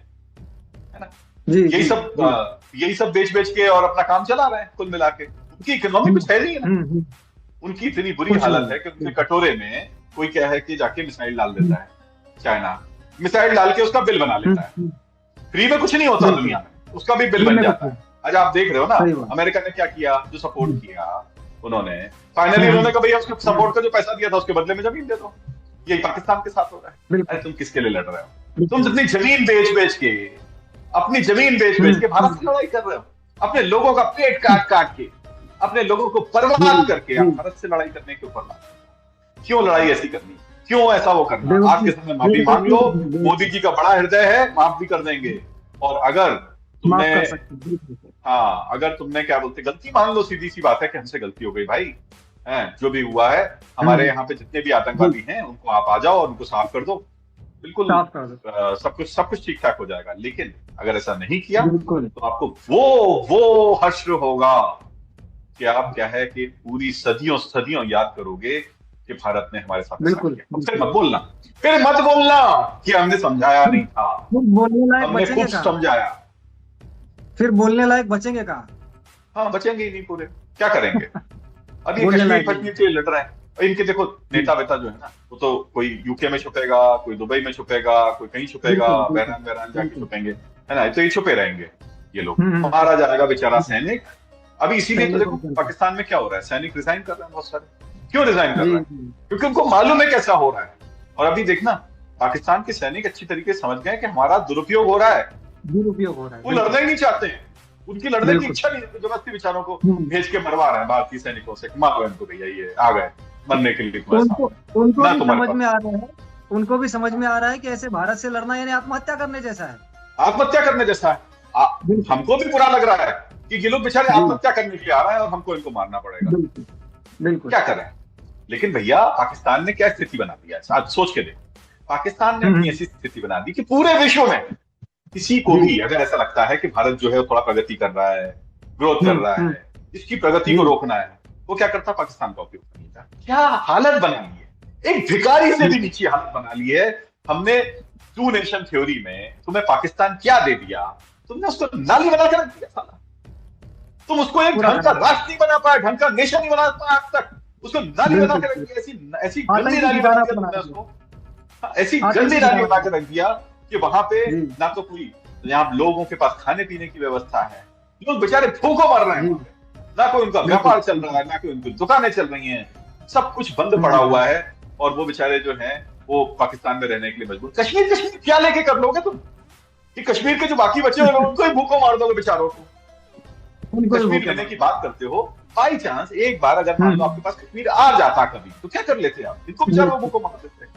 है ना? जी यही जी सब जी, यही सब बेच बेच के और अपना काम चला रहे हैं कुल मिला के। उनकी इकोनॉमी हम्म कुछ है नहीं है ना। हम्म, उनकी इतनी बुरी कुछ हालत नहीं, है कि उनके कटोरे में कोई क्या है कि जाके मिसाइल डाल देता है। चाइना मिसाइल डाल के उसका बिल बना लेता है। हम्म, फ्री में कुछ नहीं होता बिल्कुल, दुनिया में, उसका भी बिल फ्री बन में कुछ जाता नहीं, है। आज आप देख रहे हो ना, सही बात, अमेरिका ने क्या किया, जो सपोर्ट हम्म किया उन्होंने, फाइनली उन्होंने कहा भैया उसके हम्म, सपोर्ट का जो पैसा दिया था उसके बदले में जमीन दे दो। यही पाकिस्तान के साथ हो रहा है। बिल्कुल, अरे तुम किसके लिए लड़ रहे हो? तुम बिल्कुल, जितनी जमीन बेच बेच के, अपनी जमीन बेच बेच के भारत से लड़ाई कर रहे हो, अपने लोगों का पेट काट काट के, अपने लोगों को जी बर्बाद करके आप जी, भारत से लड़ाई करने के ऊपर ला। क्यों लड़ाई ऐसी करनी? क्यों ऐसा वो करना? आज के बेवकूफ, समय माफी मांग बेवकूफी लो, है, मोदी जी का बड़ा हृदय है, माफ भी कर देंगे। और अगर माफ तुमने, कर सकते हैं, बिल्कुल, हाँ, अगर तुमने क्या बोलते, गलती मान लो, सीधी सी बात है कि हमसे गलती हो गई भाई, है जो भी हुआ है। हमारे हम्म, यहाँ पे जितने भी जी, आतंकवादी हैं उनको आप आ जाओ और उनको साफ कर दो, बिल्कुल साफ कर दो, सब कुछ ठीक ठाक हो जाएगा। लेकिन अगर ऐसा नहीं किया बिल्कुल, तो आपको वो हश्र होगा कि आप क्या है कि पूरी सदियों सदियों याद करोगे कि भारत ने हमारे साथ ऐसा बिल्कुल, किया। फिर बिल्कुल, मत बोलना, फिर मत बोलना कि हमने समझाया फिर नहीं था। फिर बोलने लायक हमने बचेंगे खूब कहाँ? समझाया। फिर बोलने लायक बचेंगे कहाँ? हाँ, बचेंगे ही नहीं पूरे, क्या करेंगे? अब ये बोलने कश्मीर लायक नहीं, कश्मीर के लिए लड़ रहे हैं। और इनके देखो नेता वेता जो है ना, वो तो कोई यूके में छुपेगा, कोई दुबई में छुपेगा, कोई कहीं छुपेगा, बिल्कुल, बिल्कुल, बहरान बहरान जाके बिल्कुल, छुपेंगे, है ना? तो ये छुपे रहेंगे ये लोग। हम्म, मारा जाएगा बेचारा सैनिक। अभी इसीलिए तो सैनिक देखो को करता, पाकिस्तान में क्या हो रहा है, सैनिक रिजाइन कर रहे हैं बहुत सारे। क्यों रिजाइन कर जी रहे हैं? जी, क्योंकि उनको मालूम है कैसा हो रहा है। और अभी देखना, पाकिस्तान के सैनिक अच्छी तरीके से समझ गए हैं कि हमारा दुरुपयोग हो रहा है। दुरुपयोग हो रहा है, वो बिल्कुल, लड़ना ही नहीं चाहते हैं, उनकी लड़ने की बिल्कुल, इच्छा नहीं है, तो जबरदस्ती बेचारों को हम्म, भेज के मरवा रहे हैं भारतीय सैनिकों से। मारो इनको भैया, ये आ गए मरने के लिए तुम्हारे उनको सामने, उनको ना भी तुम्हारे समझ पास। में आ रहा है, उनको भी समझ में आ रहा है कि ऐसे भारत से लड़ना यानी आत्महत्या करने जैसा है, आत्महत्या करने जैसा है। बिल्कुल, हमको भी बुरा लग रहा है कि ये लोग बेचारे जी, आत्महत्या करने के लिए आ रहे हैं और हमको इनको मारना पड़ेगा। बिल्कुल, बिल्कुल, क्या करें? लेकिन भैया, पाकिस्तान ने क्या स्थिति बना दी है, आज सोच के देखो। पाकिस्तान ने अपनी हम्म, ऐसी स्थिति बना दी कि पूरे विश्व में किसी को जी, भी अगर ऐसा लगता है कि भारत जो है वो थोड़ा प्रगति कर रहा है, ग्रोथ कर रहा हम्म, है, इसकी प्रगति जी, को रोकना है, वो क्या करता? पाकिस्तान का उपयोग करता। क्या हालत बना ली है, एक भिखारी से भी नीची हालत बना ली है हमने। टू नेशन थ्योरी में तुम्हें पाकिस्तान क्या दे दिया तुमने उसको नाली बना के रख दिया साला। तुम उसको एक पूरा ढंग का राष्ट्र नहीं बना पाया, ढंग का नेशन नहीं बना पाया आज तक। उसको नाली बना बिल्कुल के रख बिल्कुल। दिया, ऐसी ऐसी गंदी आतंकी नाली बना ठिकाना दिया बना तुमने दिया। उसको। हाँ, ऐसी गंदी आतंकी नाली ठिकाना बना बना के रख दिया कि वहां पे जी ना तो कोई यहाँ लोगों के पास खाने पीने की व्यवस्था है, लोग बेचारे भूखों मर रहे हैं जी वहां पे, ना कोई उनका बिल्कुल व्यापार चल रहा है, ना कोई उनकी दुकानें चल रही हैं, सब कुछ बंद पड़ा हम्म, हुआ है। और वो बेचारे जो हैं वो पाकिस्तान में रहने के लिए मजबूर। कश्मीर कश्मीर क्या लेके कर लोगे तुम, कि कश्मीर के जो बाकी बचे हुए लोग उनको ही भूखों मार दोगे बेचारों को। उनको ही कश्मीर भूखे लेने मार। की बात करते हो, बाई चांस एक बार अगर मान लो आपके पास कश्मीर आ जाता कभी, तो क्या कर लेते आप, इनको बेचारों को बिल्कुल भूखों मार देते।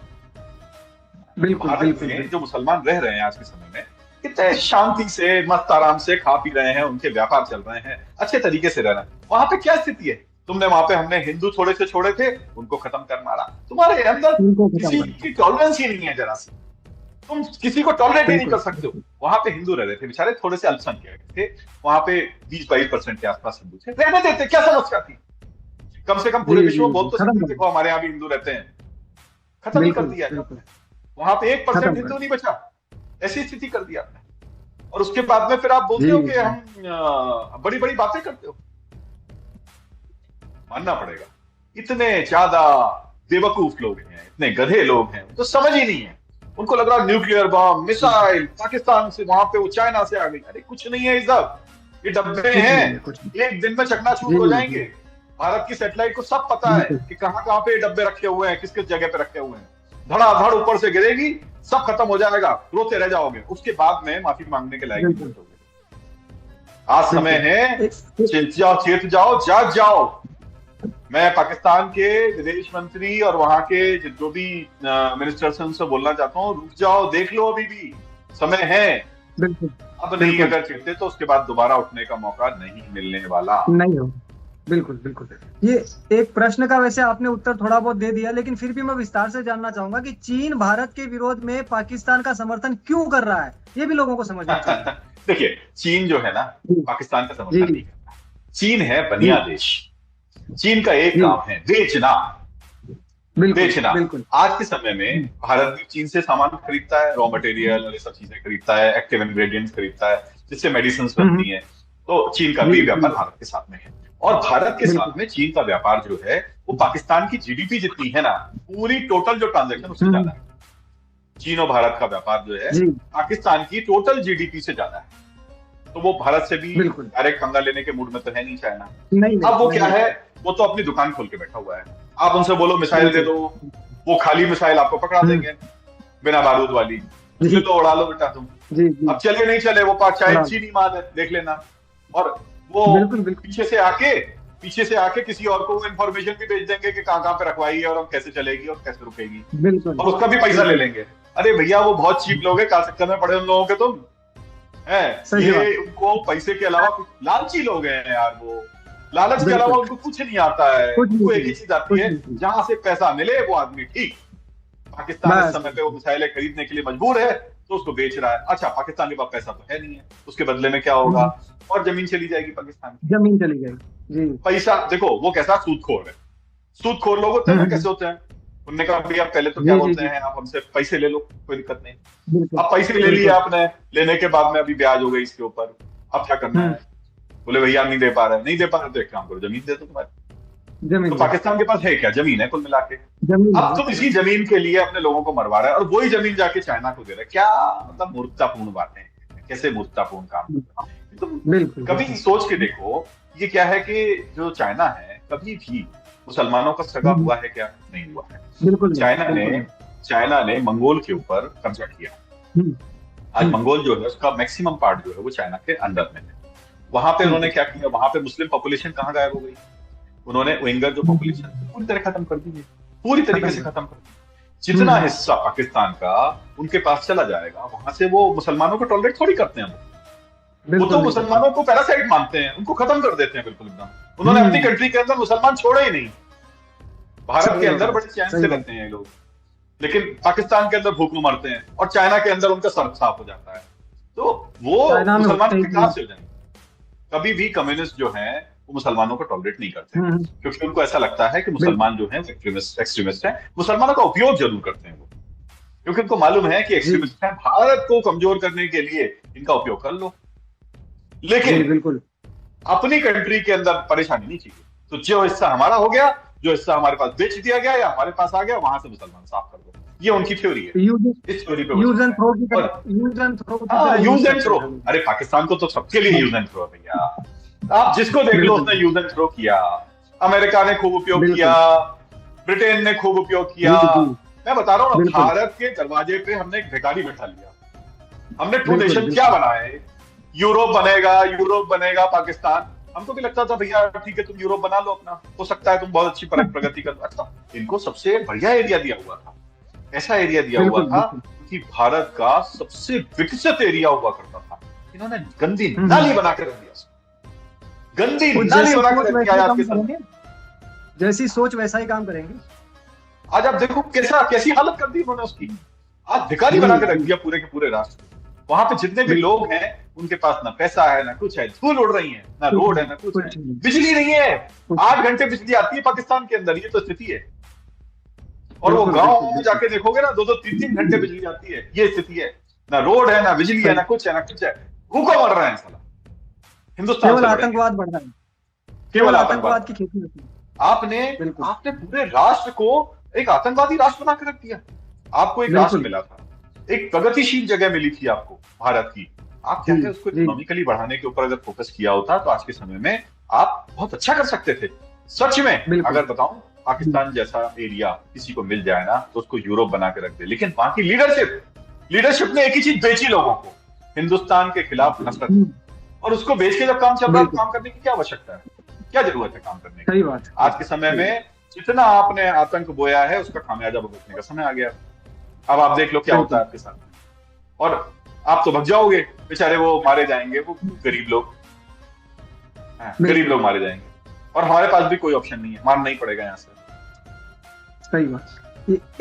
बिल्कुल भारत बिल्कुल में बिल्कुल। जो मुसलमान रह रहे हैं आज के समय में, कितने शांति से मस्त आराम से खा पी रहे हैं, उनके व्यापार चल रहे हैं, अच्छे तरीके से रह रहे हैं। वहां पे क्या स्थिति है, तुमने वहां पे, हमने हिंदू थोड़े से छोड़े थे, उनको खत्म कर मारा। तुम्हारे अंदर उनको खत्म किसी कर की टॉलरेंस ही नहीं है जरा सी, तुम किसी को टॉलरेट ही नहीं बिल्कुल कर सकते हो। वहां पे हिंदू रह रहे थे बेचारे, थोड़े से अल्पसंख्यक थे वहां पे, 20-22% के आसपास हिंदू थे, रहने देते, क्या समस्या थी। कम से कम पूरे जी विश्व जी में बोल जी तो खत्म सकते कर थे, देखो हमारे यहाँ भी हिंदू रहते हैं। खत्म ही कर बिल्कुल दिया है बिल्कुल वहां पे, 1% खत्म कर हिंदू नहीं बचा, ऐसी स्थिति कर दिया आपने। और उसके बाद में फिर आप बोलते जी हो कि जी हम बड़ी बड़ी बातें करते हो। मानना पड़ेगा, इतने ज्यादा बेवकूफ लोग हैं, इतने गधे लोग हैं, तो समझ ही नहीं है। उनको लग रहा न्यूक्लियर बम मिसाइल पाकिस्तान से, वहां पे वो चाइना से आ गई। अरे कुछ नहीं है, ये सब ये डब्बे कुछ हैं, नहीं है कुछ नहीं। एक दिन में चकनाचूर जी हो जी जाएंगे। भारत की सैटेलाइट को सब पता है बिल्कुल कि कहां कहां पे ये डब्बे रखे हुए हैं, किस किस जगह पे रखे हुए हैं। धड़ाधड़ ऊपर से गिरेगी, सब खत्म हो जाएगा, रोते रह जाओगे, उसके बाद में माफी मांगने के लायक नहीं बिल्कुल बचोगे। आज समय बिल्कुल है, एक चेत जाओ, चेत जाओ, जाग जाओ। मैं पाकिस्तान के विदेश मंत्री और वहां के जो भी मिनिस्टर्स हैं उनसे बोलना चाहता हूँ, रुक जाओ, देख लो, अभी भी समय है। बिल्कुल अब नहीं बिल्कुल अगर चेते तो उसके बाद दोबारा उठने का मौका नहीं मिलने वाला। नहीं हो बिल्कुल बिल्कुल। ये एक प्रश्न का वैसे आपने उत्तर थोड़ा बहुत दे दिया, लेकिन फिर भी मैं विस्तार से जानना चाहूंगा कि चीन भारत के विरोध में पाकिस्तान का समर्थन क्यों कर रहा है, ये भी लोगों को समझना चाहिए। देखिए, चीन जो है ना, जी पाकिस्तान का जी समर्थन नहीं करता। चीन है जी बनिया देश। चीन का एक जी काम है, बेचना। बिल्कुल बेचना। बिल्कुल आज के समय में भारत भी चीन से सामान खरीदता है, रॉ मटेरियल और ये सब चीजें खरीदता है, एक्टिव इंग्रेडिएंट्स खरीदता है, जिससे मेडिसिन हम्म, बनती हैं। तो चीन का भी जी व्यापार जी भारत के साथ में है। और भारत के बिल्कुल साथ में चीन का व्यापार जो है, वो पाकिस्तान की जीडीपी जितनी है ना, पूरी टोटल जो ट्रांजेक्शन उससे ज्यादा है। चीन और भारत का व्यापार जो है, जी पाकिस्तान की टोटल जीडीपी से ज्यादा है। तो वो भारत से भी बिल्कुल डायरेक्ट पंगा लेने के मूड में तो है नहीं चाइना। नहीं नहीं अब वो नहीं क्या नहीं, है, वो तो अपनी दुकान खोल के बैठा हुआ है। आप उनसे बोलो मिसाइल दे बिल्कुल दो, वो खाली मिसाइल आपको पकड़ा देंगे, बिना बारूद वाली। जी ले लो, उड़ा लो बेटा तुम। जी जी अब चले नहीं चले, वो पास बड़ा शायद चीनी माल है, देख लेना। और वो बिल्कुल बिल्कुल पीछे से आके किसी और को इन्फॉर्मेशन भी भेज देंगे कि कहाँ कहाँ पे रखवाई है और कैसे चलेगी और कैसे रुकेगी, बिल्कुल और उसका भी पैसा ले लेंगे। अरे भैया, वो बहुत चीप लोग है, क्या चक्कर में पड़े उन लोगों के तुम है। सही बात ये उनको पैसे के अलावा कुछ, लालची लोग हैं यार वो। लालच के अलावा बिल्कुल उनको कुछ नहीं आता है। कुछ नहीं उनको एक ही चाहिए चीज आती कुछ है, नहीं चाहिए जहां से पैसा मिले वो आदमी ठीक। पाकिस्तान इस बस समय पे वो मिसाइलें खरीदने के लिए मजबूर है, तो उसको बेच रहा है। अच्छा, पाकिस्तान के पास पैसा तो है नहीं है, उसके बदले में क्या होगा, और जमीन चली जाएगी पाकिस्तान की। जमीन चली जाएगी जी पैसा देखो, वो कैसा सूदखोर है। सूदखोर लोग होते हैं ना, हम्म, कैसे होते हैं। उनने कहा भैया पहले तो क्या जी जी बोलते जी हैं, आप हमसे पैसे ले लो, कोई दिक्कत नहीं। बिल्कुल अब पैसे ले लिए बिल्कुल आपने, लेने के बाद में अभी ब्याज हो गई इसके ऊपर। अब क्या करना है, बोले भैया नहीं दे पा रहे, नहीं दे पा रहे तो एक काम करो, जमीन दे दो तुम्हारी। जमीन तो पाकिस्तान के पास है क्या, जमीन है कुल मिला के। जमीन अब तुम इसी जमीन के लिए अपने लोगों को मरवा रहे हैं, और वही जमीन जाके चाइना को दे रहे हैं। क्या मतलब मूर्खतापूर्ण बातें हैं, कैसे मूर्खतापूर्ण काम करते हैं। तुम बिल्कुल कभी बिल्कुल सोच के देखो, ये क्या है कि जो चाइना है, कभी भी मुसलमानों का सगा हुआ है क्या, नहीं हुआ है। बिल्कुल चाइना ने मंगोल के ऊपर कब्जा किया। आज मंगोल जो है उसका मैक्सिमम पार्ट जो है वो चाइना के अंडर में है। वहां पे उन्होंने क्या किया, वहां पे मुस्लिम पॉपुलेशन कहाँ गायब हो गई, उन्होंने उइंगर जो पॉपुलेशन पूरी तरह खत्म कर दी है, पूरी तरीके से खत्म कर दी। जितना हिस्सा पाकिस्तान का उनके पास चला जाएगा, वहां से वो मुसलमानों को टॉलरेट थोड़ी करते हैं। वो तो मुसलमानों को पैरासाइट मानते हैं, उनको खत्म कर देते हैं बिल्कुल एकदम। उन्होंने अपनी कंट्री के अंदर मुसलमान छोड़े ही नहीं। भारत के अंदर बड़े चैन से रहते हैं ये लोग, लेकिन पाकिस्तान के अंदर भूखों मरते हैं, और चाइना के अंदर उनका सर साफ हो जाता है। तो वो मुसलमान के खिलाफ चल जाएंगे। कभी भी कम्युनिस्ट जो हैं वो मुसलमानों को टॉलरेट नहीं करते, क्योंकि उनको ऐसा लगता है कि मुसलमान जो हैं एक्सट्रीमिस्ट हैं। मुसलमानों का उपयोग जरूर करते हैं वो, क्योंकि उनको मालूम है कि एक्सट्रीमिस्ट हैं, भारत को कमजोर करने के लिए इनका उपयोग कर लो। लेकिन बिल्कुल अपनी कंट्री के अंदर परेशानी नहीं चाहिए। तो जो हिस्सा हमारा हो गया, जो हिस्सा हमारे पास बेच दिया गया या हमारे पास आ गया, वहां से मुसलमान साफ कर दो। ये उनकी थ्योरी है, यूज इस थ्योरी पे वो यूज चलते एंड हैं। थ्रो की और तरह, यूज एंड थ्रो की हाँ, तरह यूज यूज एंड करते थ्रो। हैं। अरे पाकिस्तान को तो सबके लिए यूज एंड थ्रो है भैया। आप जिसको देख लो बिल्कुल उसने यूज एंड थ्रो किया। अमेरिका ने खूब उपयोग किया, बिल्कुल। ब्रिटेन ने खूब उपयोग किया। जी जी। मैं बता रहा हूँ ना, बिल्कुल भारत के दरवाजे पे हमने एक भिखारी बैठा लिया। हमने टू बिल्कुल। नेशन क्या बिल्कुल बनाए, यूरोप बनेगा, यूरोप बनेगा पाकिस्तान। हमको भी लगता था भैया ठीक है, तुम यूरोप बना लो अपना, हो सकता है तुम बहुत अच्छी प्रगति कर। अच्छा, इनको सबसे बढ़िया एरिया दिया हुआ था, ऐसा एरिया दिया हुआ बिल्कुल। था बिल्कुल। कि भारत का सबसे विकसित एरिया हुआ करता था। इन्होंने गंदी हम्म। नाली बना के रख दिया, गंदी वो नाली जैसी बना सोच के रख वैसा दिया ही आज काम के समय। करेंगे, जैसी सोच वैसा ही काम करेंगे। आज आप देखो कैसा, कैसी हालत कर दी उन्होंने उसकी। आज भिखारी जी बना के रख जी। दिया पूरे के पूरे राष्ट्र को। वहां पे जितने भी बिल्कुल। लोग हैं, उनके पास ना पैसा है ना कुछ है, धूल उड़ रही है, ना कुछ रोड है नहीं, ना कुछ है, कुछ नहीं, बिजली नहीं है। कुछ। 8 घंटे बिजली आती है पाकिस्तान के अंदर, ये तो स्थिति है। और वो बिल्कुल गाँव बिल्कुल। में बिल्कुल जाके देखोगे ना, 2-2 3-3 घंटे बिजली आती है, ये स्थिति है। ना रोड है, ना बिजली है, सही। ना कुछ है, ना कुछ है। भूखा मर रहे हैं साला, हिंदुस्तान केवल से लड़ेंगे। आतंकवाद बढ़ रहा है, केवल केवल आतंकवाद आतंकवाद बढ़ की रहा खेती होती है। है। आपने बिल्कुल आपने पूरे राष्ट्र को एक आतंकवादी राष्ट्र बना के रख दिया। आपको एक राष्ट्र बिल्कुल। मिला था, एक प्रगतिशील जगह मिली थी आपको भारत की। आप क्या जी है उसको जी। इकोनॉमिकली बढ़ाने के ऊपर अगर फोकस किया होता तो आज के समय में आप बहुत अच्छा कर सकते थे। सच में बिल्कुल। अगर बताऊं, पाकिस्तान जैसा एरिया किसी को मिल जाए ना तो उसको यूरोप बना के रख दे। लेकिन वहां की लीडरशिप लीडरशिप ने एक ही चीज बेची लोगों को, हिंदुस्तान के खिलाफ नफरत। हम्म, और उसको बेच के जब काम चल रहा है तो बिल्कुल काम करने की क्या आवश्यकता है, क्या जरूरत है काम करने की। सही बात है। आज के समय सही बात। में जितना आपने आतंक बोया है उसका खामियाजा भुगतने का समय आ गया। अब आप देख लो क्या होता है बिल्कुल आपके साथ में। और आप तो भग जाओगे, बेचारे वो मारे जाएंगे, वो गरीब लोग। हाँ, गरीब बिल्कुल लोग मारे जाएंगे। और हमारे पास भी कोई ऑप्शन नहीं है, मारना ही पड़ेगा यहाँ से। सही बात।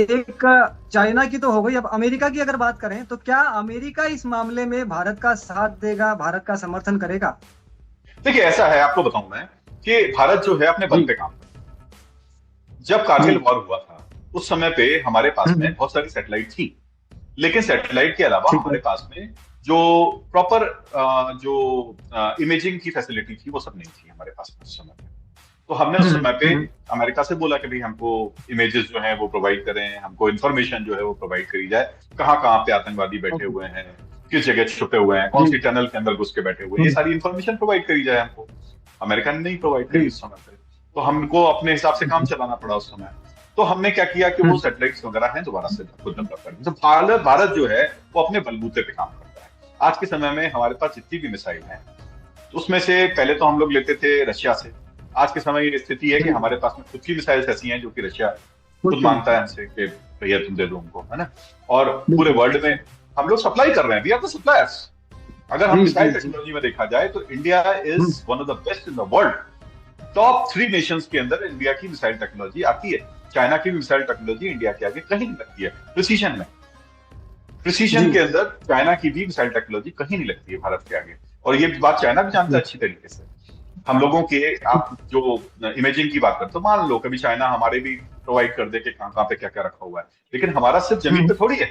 एक चाइना की तो हो गई, अब अमेरिका की अगर बात करें तो क्या अमेरिका इस मामले में भारत का साथ देगा, भारत का समर्थन करेगा? देखिए ऐसा है, आपको बताऊं मैं कि भारत जो है अपने बल जी पे काम करता है। जब जी। कारगिल वॉर हुआ था उस समय पे हमारे पास में हम्म, बहुत सारी सैटेलाइट थी। लेकिन सैटेलाइट के अलावा ठीक है। हमारे पास में जो प्रॉपर जो इमेजिंग की फैसिलिटी थी वो सब नहीं थी हमारे पास में उस समय पे। तो हमने उस समय पे हम्म। अमेरिका से बोला कि भाई हमको इमेजेस जो हैं वो प्रोवाइड करें, हमको इन्फॉर्मेशन जो है वो प्रोवाइड करी जाए, कहाँ कहाँ पे आतंकवादी बैठे ओके। हुए हैं, किस जगह छुपे हुए हैं, कौन जी। सी टनल के अंदर घुस के बैठे हुए हैं, ये सारी इन्फॉर्मेशन प्रोवाइड करी जाए हमको। अमेरिका ने नहीं प्रोवाइड करी जी। उस समय पे। तो हमको अपने हिसाब से काम चलाना पड़ा उस समय। तो हमने क्या किया कि वो हम्म, सैटेलाइट्स वगैरह हैं दोबारा से खुद डेवलप करनी। तो भारत भारत जो है वो अपने बलबूते पे काम करता है। आज के समय में हमारे पास जितनी भी मिसाइल है उसमें से पहले तो हम लोग लेते थे रशिया से। आज के समय ये स्थिति है कि जी। हमारे पास में खुद की मिसाइल्स ऐसी हैं जो कि रशिया खुद कुछ नहीं। मांगता है हमसे कि भैया तुम दे दो हमको, है ना। और पूरे बिल्कुल। वर्ल्ड में हम लोग सप्लाई कर रहे हैं, वी आर द सप्लायर्स। अगर हम जी जी मिसाइल जी। टेक्नोलॉजी में देखा जाए तो India hmm, is one of the best in the world. Top 3 Nations के अंदर इंडिया की मिसाइल टेक्नोलॉजी आती है। चाइना की मिसाइल टेक्नोलॉजी इंडिया के आगे कहीं नहीं लगती है। प्रिसीजन में, प्रिसीजन जी के अंदर चाइना की भी मिसाइल टेक्नोलॉजी कहीं नहीं लगती है भारत के आगे। और ये बात चाइना भी जानता जी। है अच्छी तरीके से। हम लोगों के, आप जो इमेजिंग की बात करते हो, मान लो कभी चाइना हमारे भी प्रोवाइड कर दे कि कहाँ कहाँ पे क्या क्या रखा हुआ है। लेकिन हमारा सिर्फ जमीन हम्म, पे थोड़ी है,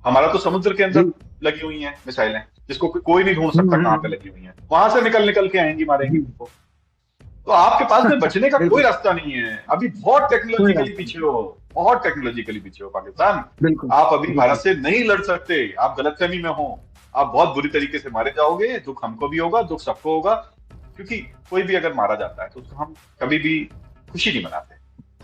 हमारा तो समुद्र के अंदर जी। लगी हुई है मिसाइलें, जिसको कोई नहीं ढूंढ सकता कहाँ पे हम्म। लगी हुई है। वहां से निकल निकल के आएंगी, मारेंगी जी। तुमको। तो आपके पास में बचने का कोई बिल्कुल। रास्ता नहीं है। अभी बहुत कोई टेक्नोलॉजिकली रास्ता नहीं। पीछे हो, बहुत टेक्नोलॉजिकली पीछे हो पाकिस्तान। बिल्कुल। आप अभी भारत बिल्कुल से नहीं लड़ सकते, आप गलतफहमी में हो। आप बहुत बुरी तरीके से मारे जाओगे, दुख हमको भी होगा, दुख सबको होगा। क्योंकि कोई भी अगर मारा जाता है तो उसको हम कभी भी खुशी नहीं मनाते।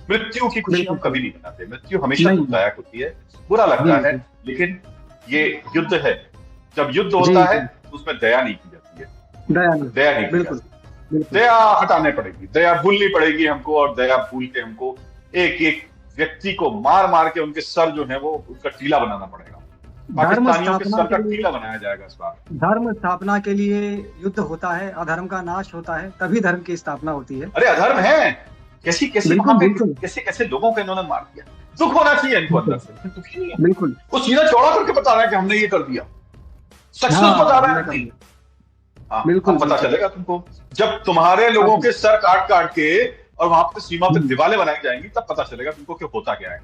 मृत्यु की खुशी हम बिल्कुल कभी सही। नहीं मनाते। मृत्यु हमेशा नहीं। दुखदायक होती है, बुरा लगता जी है। जी। लेकिन ये युद्ध है, जब युद्ध जी होता है जी। तो उसमें दया नहीं की जाती है। दया नहीं। दया नहीं की बिल्कुल जाती। बिल्कुल। दया हटाने पड़ेगी, दया भूलनी पड़ेगी हमको। और दया भूल के हमको एक एक व्यक्ति को मार मार के उनके सर जो है वो उसका टीला बनाना पड़ेगा। धर्म पाकिस्तानियों के स्थापना सर का के लिए, टीला बनाया जाएगा इस बार। धर्म स्थापना के लिए युद्ध होता है, अधर्म का नाश होता है, तभी धर्म की स्थापना होती है। अरे अधर्म है, कैसी कैसी वहां बिल्कुल पे बिल्कुल। कैसे कैसे लोगों को इन्होंने मार दिया। दुख होना चाहिए इनको अंदर बिल्कुल से, लेकिन दुख ही नहीं है। बिल्कुल। वो सीना चौड़ा करके बता रहे हैं कि हमने ये कर दिया, सक्सेस बता हाँ रहे हमने हैं कर अपनी। दिया। हाँ, बिल्कुल अब पता बिल्कुल। चलेगा तुमको जब तुम्हारे लोगों अब के सर काट काट के और वहां पे सीमा पे दीवारें बनाई जाएंगी, तब पता चलेगा तुमको कि होता क्या है।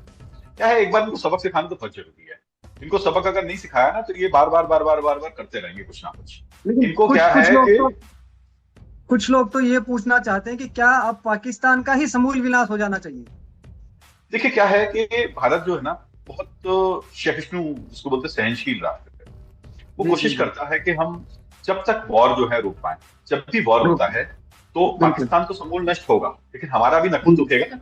क्या है, एक बार इनको सबक सिखाना तो बहुत जरूरी है। इनको सबक अगर नहीं सिखाया ना, तो ये बार बार बार बार बार बार करते रहेंगे कुछ ना कुछ। लेकिन इनको कुछ क्या कुछ है लोग कि तो कुछ लोग तो ये पूछना चाहते हैं कि क्या अब पाकिस्तान का ही समूल विनाश हो जाना चाहिए? देखिए क्या है कि भारत जो है ना, बहुत सहिष्णु, जिसको बोलते हैं सहनशील राष्ट्र है। वो जी जी कोशिश जी। करता है कि हम जब तक वॉर जो है रोक पाए। जब भी वॉर रोक। होता है तो बिल्कुल। पाकिस्तान तो समूल नष्ट होगा, लेकिन हमारा भी नखून जी दुखेगा ना।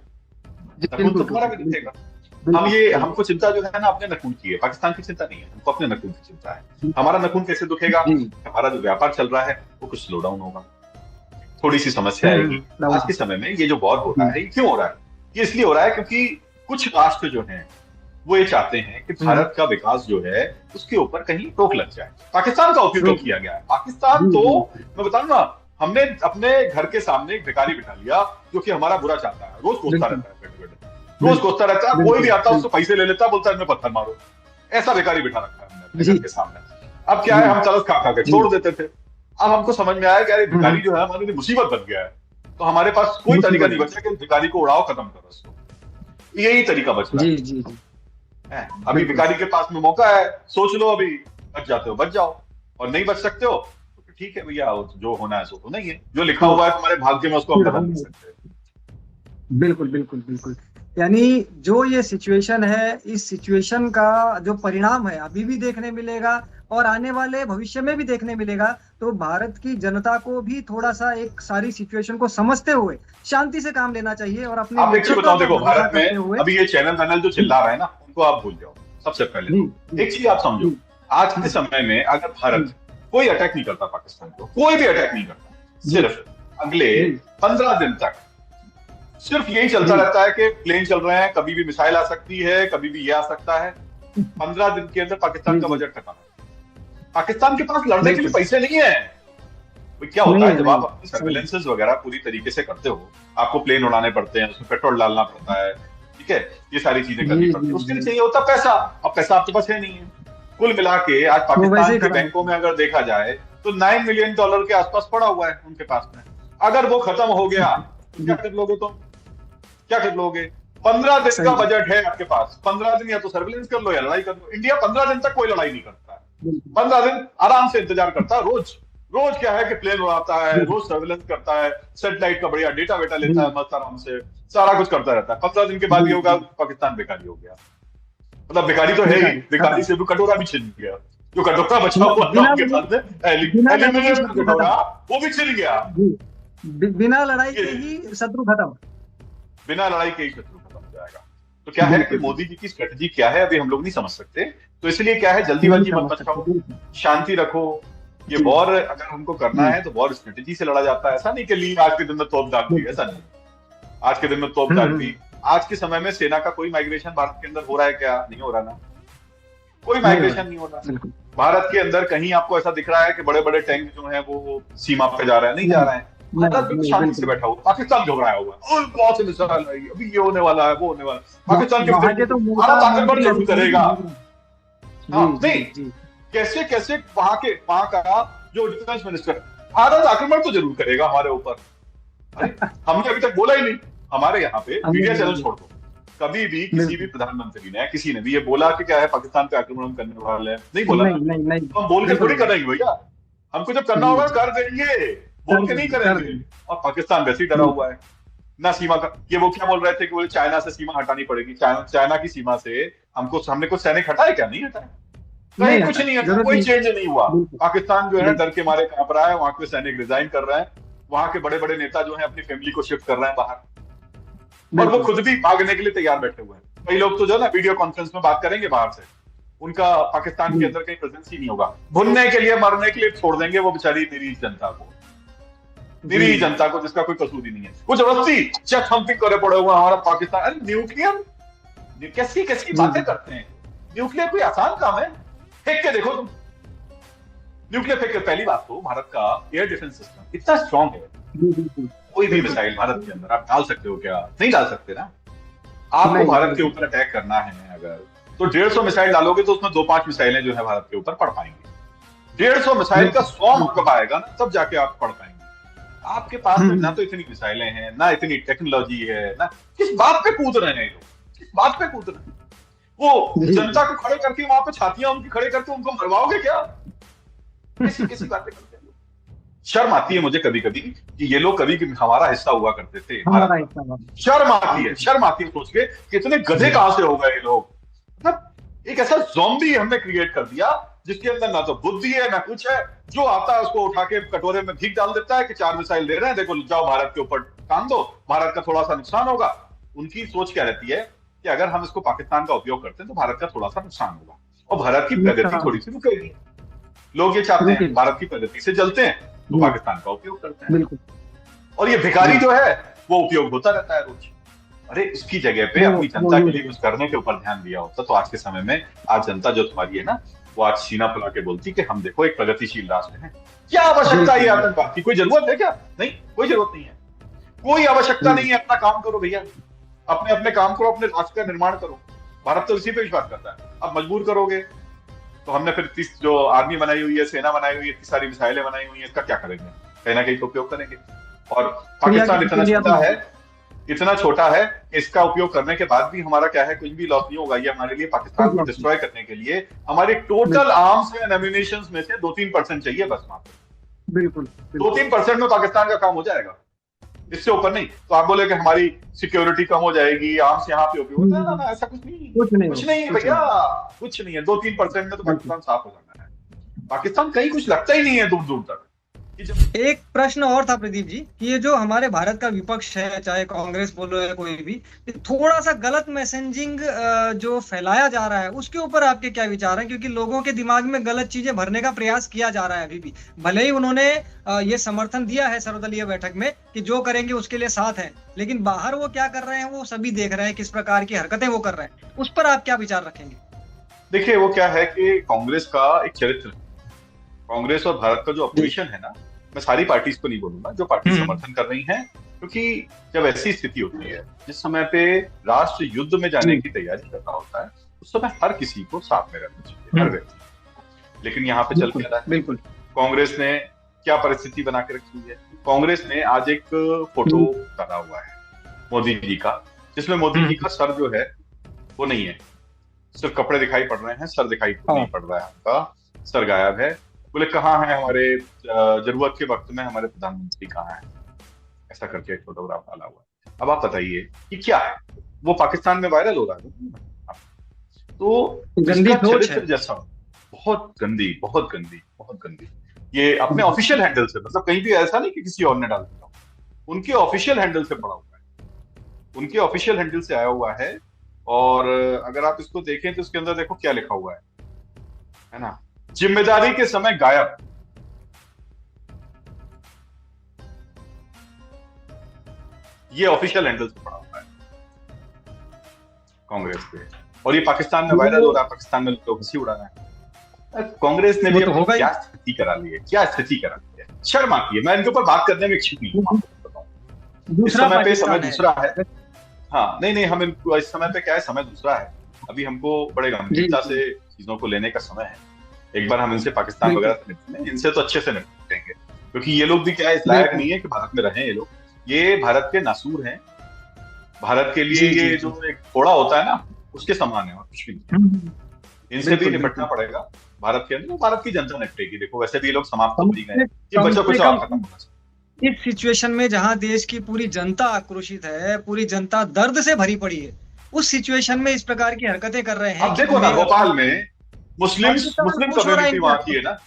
जी, नखून तो बिल्कुल हमारा बिल्कुल भी बिल्कुल दुखेगा। हम बिल्कुल ये बिल्कुल। हमको चिंता जो है ना अपने नखून की है, पाकिस्तान की चिंता नहीं है, हमको अपने नखून की चिंता है। हमारा नखून कैसे दुखेगा? जी। हमारा जो व्यापार चल रहा है वो कुछ स्लो डाउन होगा, थोड़ी सी समस्या आएगी। आज के समय में ये जो वॉर हो रहा है, ये क्यों हो रहा है? ये इसलिए हो रहा है क्योंकि कुछ राष्ट्र जो हैं वो ये चाहते हैं कि हम्म, भारत का विकास जो है उसके ऊपर कहीं रोक लग जाए। पाकिस्तान का उपयोग रोक। किया गया है। पाकिस्तान जी तो, जी मैं बताऊं ना, हमने अपने घर के सामने एक भिखारी बिठा लिया जो कि हमारा बुरा चाहता है, रोज कोसता बिल्कुल रहता है, बैठे बैठे रोज कोसता रहता है। कोई भी बिल्कुल आता है उससे बिल्कुल। पैसे ले लेता है, बोलता है इनमें पत्थर मारो। ऐसा भिखारी बिठा रखा है हमने अपने घर जी के सामने। अब क्या जी है, हम तरस खा खा के जी। छोड़ देते थे। अब हमको समझ में आया कि यार भिखारी हम्म, जो है हमारे लिए मुसीबत बन गया है। तो हमारे पास कोई तरीका मुसीबत। नहीं बचा कि भिखारी को उड़ाओ, खत्म करो उसको। यही तरीका बच रहा जी जी जी। है। अभी बिल्कुल। भिखारी के पास में मौका है, सोच लो, अभी बच जाते हो बच जाओ, और नहीं बच सकते हो तो फिर ठीक है भैया, जो होना है सो होना ही है। जो लिखा तो हुआ है तुम्हारे भाग्य में उसको हम फिर बदल नहीं हम सकते। बिल्कुल बिल्कुल बिल्कुल। यानी जो ये सिचुएशन है, इस सिचुएशन का जो परिणाम है अभी भी देखने मिलेगा और आने वाले भविष्य में भी देखने मिलेगा। तो भारत की जनता को भी थोड़ा सा एक सारी सिचुएशन को समझते हुए शांति से काम लेना चाहिए और अपने आप एक चीज नेतृत्व बताओ, पर देखो भरोसा भारत करते में हुए। अभी ये चैनल वैनल जो चिल्ला रहे हैं ना, उनको आप भूल जाओ। सबसे पहले जी तो जी एक चीज आप जी। समझो, आज के समय में अगर जी भारत कोई अटैक नहीं करता पाकिस्तान को, कोई भी अटैक नहीं करता, जी सिर्फ अगले जी 15 दिन तक सिर्फ यही चलता जी। रहता है कि प्लेन चल रहे हैं, कभी भी मिसाइल आ सकती है, कभी भी ये आ सकता है। 15 दिन के अंदर पाकिस्तान जी का जी। बजट खत्म है। पाकिस्तान के पास लड़ने के लिए बिल्कुल। पैसे नहीं है। भाई क्या होता नहीं है है जब नहीं आप है। अपनी सही है। सर्वेलेंसेज वगैरह पूरी तरीके से करते हो, आपको प्लेन उड़ाने पड़ते हैं, उसमें पेट्रोल डालना पड़ता है, ठीक है, ये सारी चीजें जी करनी जी पड़ती है, उसके लिए जी। चाहिए होता पैसा। अब पैसा आपके पास है नहीं है। कुल मिला के आज वो वैसे पाकिस्तान ही के खड़ा है। बैंकों में अगर देखा जाए तो $9 मिलियन के आसपास पड़ा हुआ है उनके पास में। अगर वो खत्म हो गया तो क्या जी। कर लोगे तुम? क्या कर लोगे? 15 दिन का सही है। बजट है आपके पास। 15 दिन या तो सर्विलेंस कर लो या लड़ाई कर लो। इंडिया 15 दिन तक कोई लड़ाई नहीं करता है। बिल्कुल 15 दिन आराम से इंतजार करता है। रोज रोज क्या है कि प्लेन उड़ाता है, बिल्कुल रोज सर्विलेंस करता है, सेटेलाइट का बढ़िया डेटा वेटा लेता है, बिल्कुल मस्त आराम से सारा कुछ करता रहता है। 15 दिन के बाद ये होगा, बिल्कुल। पाकिस्तान भिखारी हो गया। मतलब भिखारी तो है ही, भिखारी भिखारी खत्म। से भी कटोरा भी छिन गया। जो कटोरा बचा बिना हुआ था बिना उनके लड़ाई पास में, बिना लड़ाई के एल्यूमिनियम का शत्रु खत्म। कटोरा, वो भी छिन गया। जी। बिना लड़ाई ये के ही शत्रु खत्म। बिना लड़ाई के ही शत्रु खत्म हो जाएगा। तो क्या है कि बिल्कुल मोदी बिल्कुल। जी की स्ट्रेटजी क्या है अभी हम लोग नहीं समझ सकते। तो इसलिए क्या है, नहीं जल्दीबाजी मत समझ सकते मचाओ, बिल्कुल। शांति रखो। ये जी वॉर अगर हमको करना जी है तो वॉर स्ट्रेटजी से लड़ा जाता है। ऐसा नहीं कि ली आज के दिन में तोप दाग दी, बिल्कुल। ऐसा नहीं। आज के दिन में तोप दाग दी। हम्म। आज के समय में सेना का कोई माइग्रेशन भारत के अंदर हो रहा है क्या? नहीं हो रहा ना, कोई नहीं हो रहा माइग्रेशन है। नहीं हो रहा। बिल्कुल। भारत के अंदर कहीं आपको ऐसा दिख रहा है कि बड़े बड़े टैंक जो हैं वो सीमा पे जा रहे हैं? नहीं जा नहीं रहे हैं। नहीं भारत बिल्कुल नहीं शांति से बिल्कुल। बैठा हुआ, पाकिस्तान घबराया हुआ है, और बहुत से मिसाइल आएगी, अभी ये होने वाला है, वो होने वाला है। पाकिस्तान के वहां के भीतर तो नेता भारत आक्रमण मंत्री जरूर अधिकारी करेगा। भाग रहे हैं। हाँ जी जी नहीं, जी। कैसे कैसे वहां का जो डिफेंस मिनिस्टर, भारत आक्रमण तो जरूर करेगा हमारे ऊपर। अरे हमने अभी तक बोला ही नहीं। हमारे यहाँ पे हमने मीडिया नहीं चैनल बोला। छोड़ दो, कभी भी किसी भी बिल्कुल। प्रधानमंत्री ने, किसी ने भी ये बोला कि क्या है पाकिस्तान पे आक्रमण करने वाले हैं? नहीं बोला नहीं ना। नहीं नहीं। तो हम बोल के बिल्कुल थोड़ी नहीं। करेंगे भैया। हमको जब करना जी होगा जी। कर देंगे, कर बोल के नहीं देंगे कर करेंगे। देंगे। और पाकिस्तान वैसे ही डरा हुआ बिल्कुल। है ना, सीमा का। ये वो क्या बोल रहे थे कि बोले चाइना से सीमा हटानी पड़ेगी, चाइना की सीमा से हमने कुछ सैनिक हटाए क्या? नहीं हटाए, कहीं नहीं कुछ हटा नहीं हटा, जरूरत कोई नहीं। चेंज नहीं हुआ। बिल्कुल पाकिस्तान जो है डर बिल्कुल। के मारे कांप रहा है, वहां के सैनिक रिजाइन कर रहे हैं, वहां के बड़े बड़े नेता जो है अपनी फैमिली को शिफ्ट कर रहे हैं बाहर, और वो बिल्कुल खुद भी भागने के लिए तैयार बैठे हुए हैं। कई लोग तो जो है ना वीडियो कॉन्फ्रेंस में बात करेंगे बाहर से, उनका पाकिस्तान के जी। अंदर कहीं प्रेजेंस ही नहीं होगा। भुनने के लिए, मरने के लिए छोड़ देंगे वो बेचारी निरीह जनता को, जी निरीह जनता को जिसका कोई कसूर ही नहीं है। वो जबरदस्ती चेक हम्पिंग करे पड़े हुए हमारा पाकिस्तान। अरे न्यूक्लियर, कैसी कैसी जी बातें जी करते हैं। न्यूक्लियर कोई आसान काम है? फेंक के देखो तुम, न्यूक्लियर फेंक के। पहली बात तो भारत का एयर डिफेंस सिस्टम इतना स्ट्रांग है, जी बिल्कुल कोई भी बिल्कुल। मिसाइल भारत के अंदर आप डाल सकते हो क्या? नहीं डाल सकते ना। आपको नहीं भारत के बिल्कुल। ऊपर अटैक करना है अगर, तो 150 मिसाइल डालोगे तो उसमें 2-5 मिसाइलें जो है भारत के ऊपर पड़ पाएंगी। 150 मिसाइल का बिल्कुल 100 बिल्कुल। कब आएगा ना, तब जाके आप पढ़ पाएंगे। आपके पास में ना हम्म। तो इतनी मिसाइलें हैं, ना इतनी टेक्नोलॉजी है, ना किस बात पे कूद रहे हैं ये लोग, किस बात पे कूद रहे हैं? वो जनता को खड़े करके वहां पे छातियां उनकी खड़े करके उनको मरवाओगे क्या? कैसी कैसी बातें करते हैं लोग। शर्म आती है मुझे कभी कभी कि ये लोग कभी हमारा हिस्सा हुआ करते थे भारत हमारा का। हिस्सा। शर्म आती है सोच के कि इतने गधे कहां से हो गए ये लोग। मतलब एक ऐसा ज़ॉम्बी हमने क्रिएट कर दिया जिसके अंदर ना तो बुद्धि है ना कुछ है, जो आता है उसको उठा के कटोरे में भीख डाल देता है कि 4 मिसाइल दे रहे हैं, देखो जाओ भारत के ऊपर टांग दो, भारत का थोड़ा सा नुकसान होगा। उनकी सोच क्या रहती है कि अगर हम इसको पाकिस्तान का उपयोग करते हैं तो भारत का थोड़ा सा नुकसान होगा और भारत की प्रगति थोड़ी सी रुकेगी। लोग ये चाहते हैं भारत की प्रगति से जलते हैं तो पाकिस्तान का उपयोग करते हैं। बिल्कुल। और ये भिखारी जो है वो उपयोग होता रहता है रोज। अरे उसकी जगह पे अपनी जनता के लिए कुछ करने के ऊपर ध्यान दिया होता तो आज के समय में, आज जनता जो तुम्हारी है ना, वो आज सीना फुला के बोलती कि हम देखो एक प्रगतिशील राष्ट्र है। क्या आवश्यकता है आतंकवाद की? कोई जरूरत है क्या? नहीं, कोई जरूरत नहीं है, कोई आवश्यकता नहीं है। अपना काम करो भैया, अपने अपने काम करो, अपने राष्ट्र का निर्माण करो। भारत तो इसी पे विश्वास करता है। अब मजबूर करोगे तो हमने फिर जो आर्मी बनाई हुई है, सेना बनाई हुई है, इतनी सारी मिसाइलें बनाई हुई है, इसका क्या करेंगे? कहीं ना कहीं तो उपयोग करेंगे। और पाकिस्तान इतना छोटा है कि इसका उपयोग करने के बाद भी हमारा क्या है, कुछ भी लॉस नहीं होगा। ये हमारे लिए पाकिस्तान को डिस्ट्रॉय करने के लिए हमारे टोटल आर्म्स एंड एम्यूनिशंस में से 2-3% चाहिए बस मात्र। बिल्कुल 2-3% में पाकिस्तान का काम हो जाएगा, इससे ऊपर नहीं। तो आप बोले कि हमारी सिक्योरिटी कम हो जाएगी, आर्म्स यहाँ पे उपयोग होता है ना, ऐसा कुछ नहीं, कुछ नहीं भैया, कुछ नहीं है। 2-3% में तो पाकिस्तान साफ हो जाना है। पाकिस्तान कहीं कुछ लगता ही नहीं है दूर दूर तक। एक प्रश्न और था प्रदीप जी कि ये जो हमारे भारत का विपक्ष है, चाहे कांग्रेस बोलो या कोई भी, थोड़ा सा गलत मैसेजिंग जो फैलाया जा रहा है उसके ऊपर आपके क्या विचार हैं? क्योंकि लोगों के दिमाग में गलत चीजें भरने का प्रयास किया जा रहा है अभी भी। भले ही उन्होंने ये समर्थन दिया है सर्वदलीय बैठक में कि जो करेंगे उसके लिए साथ है, लेकिन बाहर वो क्या कर रहे हैं वो सभी देख रहे हैं, किस प्रकार की हरकतें वो कर रहे हैं। उस पर आप क्या विचार रखेंगे? देखिए वो क्या है कि कांग्रेस का एक चरित्र, कांग्रेस और भारत का जो अपोजिशन है ना, मैं सारी पार्टीज को नहीं बोलूंगा जो पार्टी समर्थन कर रही हैं, क्योंकि जब ऐसी स्थिति होती है जिस समय पे राष्ट्र युद्ध में जाने की तैयारी कर रहा होता है, उस समय हर किसी को साथ में रहना चाहिए, हर व्यक्ति। लेकिन यहाँ पे चल क्या रहा है, बिल्कुल कांग्रेस ने क्या परिस्थिति बना के रखी है। कांग्रेस ने आज एक फोटो डाला हुआ है मोदी जी का, जिसमें मोदी जी का सर जो है वो नहीं है, सिर्फ कपड़े दिखाई पड़ रहे हैं, सर दिखाई नहीं पड़ रहा है, आपका सर गायब है। बोले कहाँ है हमारे जरूरत के वक्त में हमारे प्रधानमंत्री कहाँ है, ऐसा करके एक फोटोग्राफ डाला हुआ है। अब आप बताइए कि क्या है वो पाकिस्तान में वायरल हो रहा है। तो गंदी चरित्र जैसा, बहुत गंदी, बहुत गंदी, बहुत गंदी। ये अपने ऑफिशियल हैंडल से, मतलब कहीं भी ऐसा नहीं कि किसी और ने डाल दिया, उनके ऑफिशियल हैंडल से पड़ा हुआ है, उनके ऑफिशियल हैंडल से आया हुआ है। और अगर आप इसको देखें तो इसके अंदर देखो क्या लिखा हुआ है ना, जिम्मेदारी के समय गायब। ये ऑफिशियल हैंडल से पड़ा हुआ है कांग्रेस पे, और ये पाकिस्तान में वायरल हो रहा है, पाकिस्तान में लोग हंसी उड़ा रहे हैं। कांग्रेस ने भी तो क्या स्थिति करा ली है, क्या स्थिति करा ली है, शर्म आती है। मैं इनके ऊपर बात करने में इच्छुक नहीं हूँ, इस समय पे समय दूसरा है। हाँ नहीं, हम इस समय पे क्या है, समय दूसरा है। अभी हमको बड़े गंभीरता से चीजों को लेने का समय है। एक बार हम इनसे पाकिस्तान वगैरह से निपटेंगे, इनसे तो अच्छे से निपटेंगे, क्योंकि ये लोग भी क्या है, इस लायक नहीं है कि भारत में रहें। ये भारत के नासूर हैं, भारत के लिए ये जो एक घोड़ा होता है ना, उसके समान है और कुछ भी नहीं। इनसे भी निपटना पड़ेगा भारत के अंदर, भारत की जनता निपटेगी। देखो वैसे भी ये लोग समाप्त हो ही गए, ये बच्चों को सवाल खत्म होना चाहिए। इस सिचुएशन में जहां देश की पूरी जनता आक्रोशित है, पूरी जनता दर्द से भरी पड़ी है, उस सिचुएशन में इस प्रकार की हरकतें कर रहे हैं। अब देखो ना, भोपाल में मुस्लिम कम्युनिटी वहां की है ना,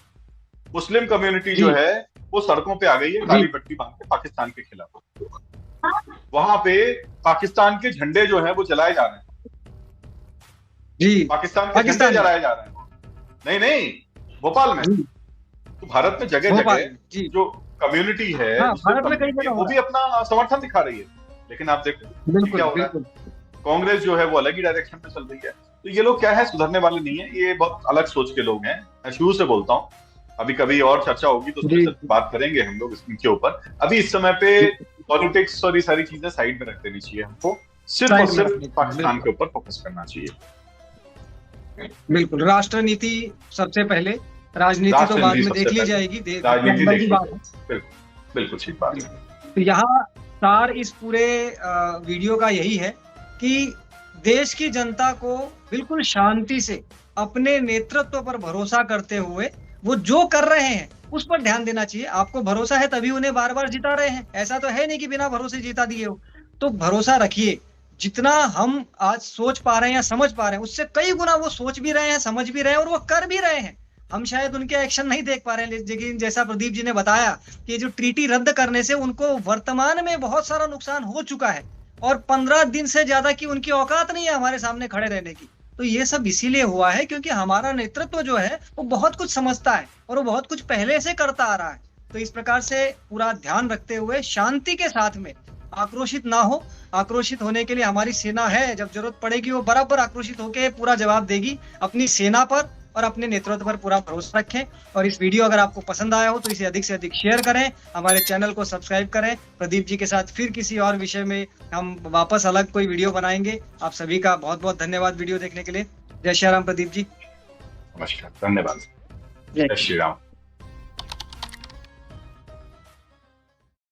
मुस्लिम कम्युनिटी जो है वो सड़कों पे आ गई है काली पट्टी बांध के पाकिस्तान के खिलाफ। वहां पे पाकिस्तान के झंडे जो है वो जलाए जा रहे हैं जी, पाकिस्तान के झंडे जलाए जा रहे हैं। नहीं, भोपाल में। तो भारत में जगह जगह जो कम्युनिटी है वो भी अपना समर्थन दिखा रही है। लेकिन आप देखो क्या हो रहा है, कांग्रेस जो है वो अलग ही डायरेक्शन में चल रही है। तो ये लोग क्या है, सुधरने वाले नहीं है, ये बहुत अलग सोच के लोग हैं। मैं शुरू से बोलता हूँ, अभी कभी और चर्चा होगी तो उसमें बात करेंगे हम लोग इसके ऊपर। अभी इस समय पे पॉलिटिक्स और ये सारी चीजें साइड में रख देनी चाहिए, हमको सिर्फ और सिर्फ पाकिस्तान के ऊपर फोकस करना चाहिए। बिल्कुल, राष्ट्र नीति सबसे पहले, राजनीति तो बाद में देख ली जाएगी। बिल्कुल ठीक बात है। तो यहाँ सार इस पूरे वीडियो का यही है कि देश की जनता को बिल्कुल शांति से अपने नेतृत्व पर भरोसा करते हुए वो जो कर रहे हैं उस पर ध्यान देना चाहिए। आपको भरोसा है तभी उन्हें बार-बार जिता रहे हैं। ऐसा तो है नहीं कि बिना भरोसे जिता दिए हो। तो भरोसा रखिए। जितना हम आज सोच पा रहे हैं या समझ पा रहे हैं, उससे कई गुना वो सोच भी रहे हैं, समझ भी रहे हैं और वो कर भी रहे हैं। हम शायद उनके एक्शन नहीं देख पा रहे हैं, लेकिन जैसा प्रदीप जी ने बताया कि जो ट्रीटी रद्द करने से उनको वर्तमान में बहुत सारा नुकसान हो चुका है और 15 दिन से ज्यादा की उनकी औकात नहीं है हमारे सामने खड़े रहने की। तो ये सब इसीलिए हुआ है क्योंकि हमारा नेतृत्व जो है वो बहुत कुछ समझता है और वो बहुत कुछ पहले से करता आ रहा है। तो इस प्रकार से पूरा ध्यान रखते हुए शांति के साथ में आक्रोशित ना हो। आक्रोशित होने के लिए हमारी सेना है, जब जरूरत पड़ेगी वो बराबर आक्रोशित होकर पूरा जवाब देगी। अपनी सेना पर और अपने नेतृत्व पर पूरा भरोसा रखें। और इस वीडियो अगर आपको पसंद आया हो तो इसे अधिक से अधिक शेयर करें, हमारे चैनल को सब्सक्राइब करें। प्रदीप जी के साथ फिर किसी और विषय में हम वापस अलग कोई वीडियो बनाएंगे। आप सभी का बहुत बहुत धन्यवाद वीडियो देखने के लिए। जय श्री राम प्रदीप जी। नमस्कार, धन्यवाद। जय श्री राम।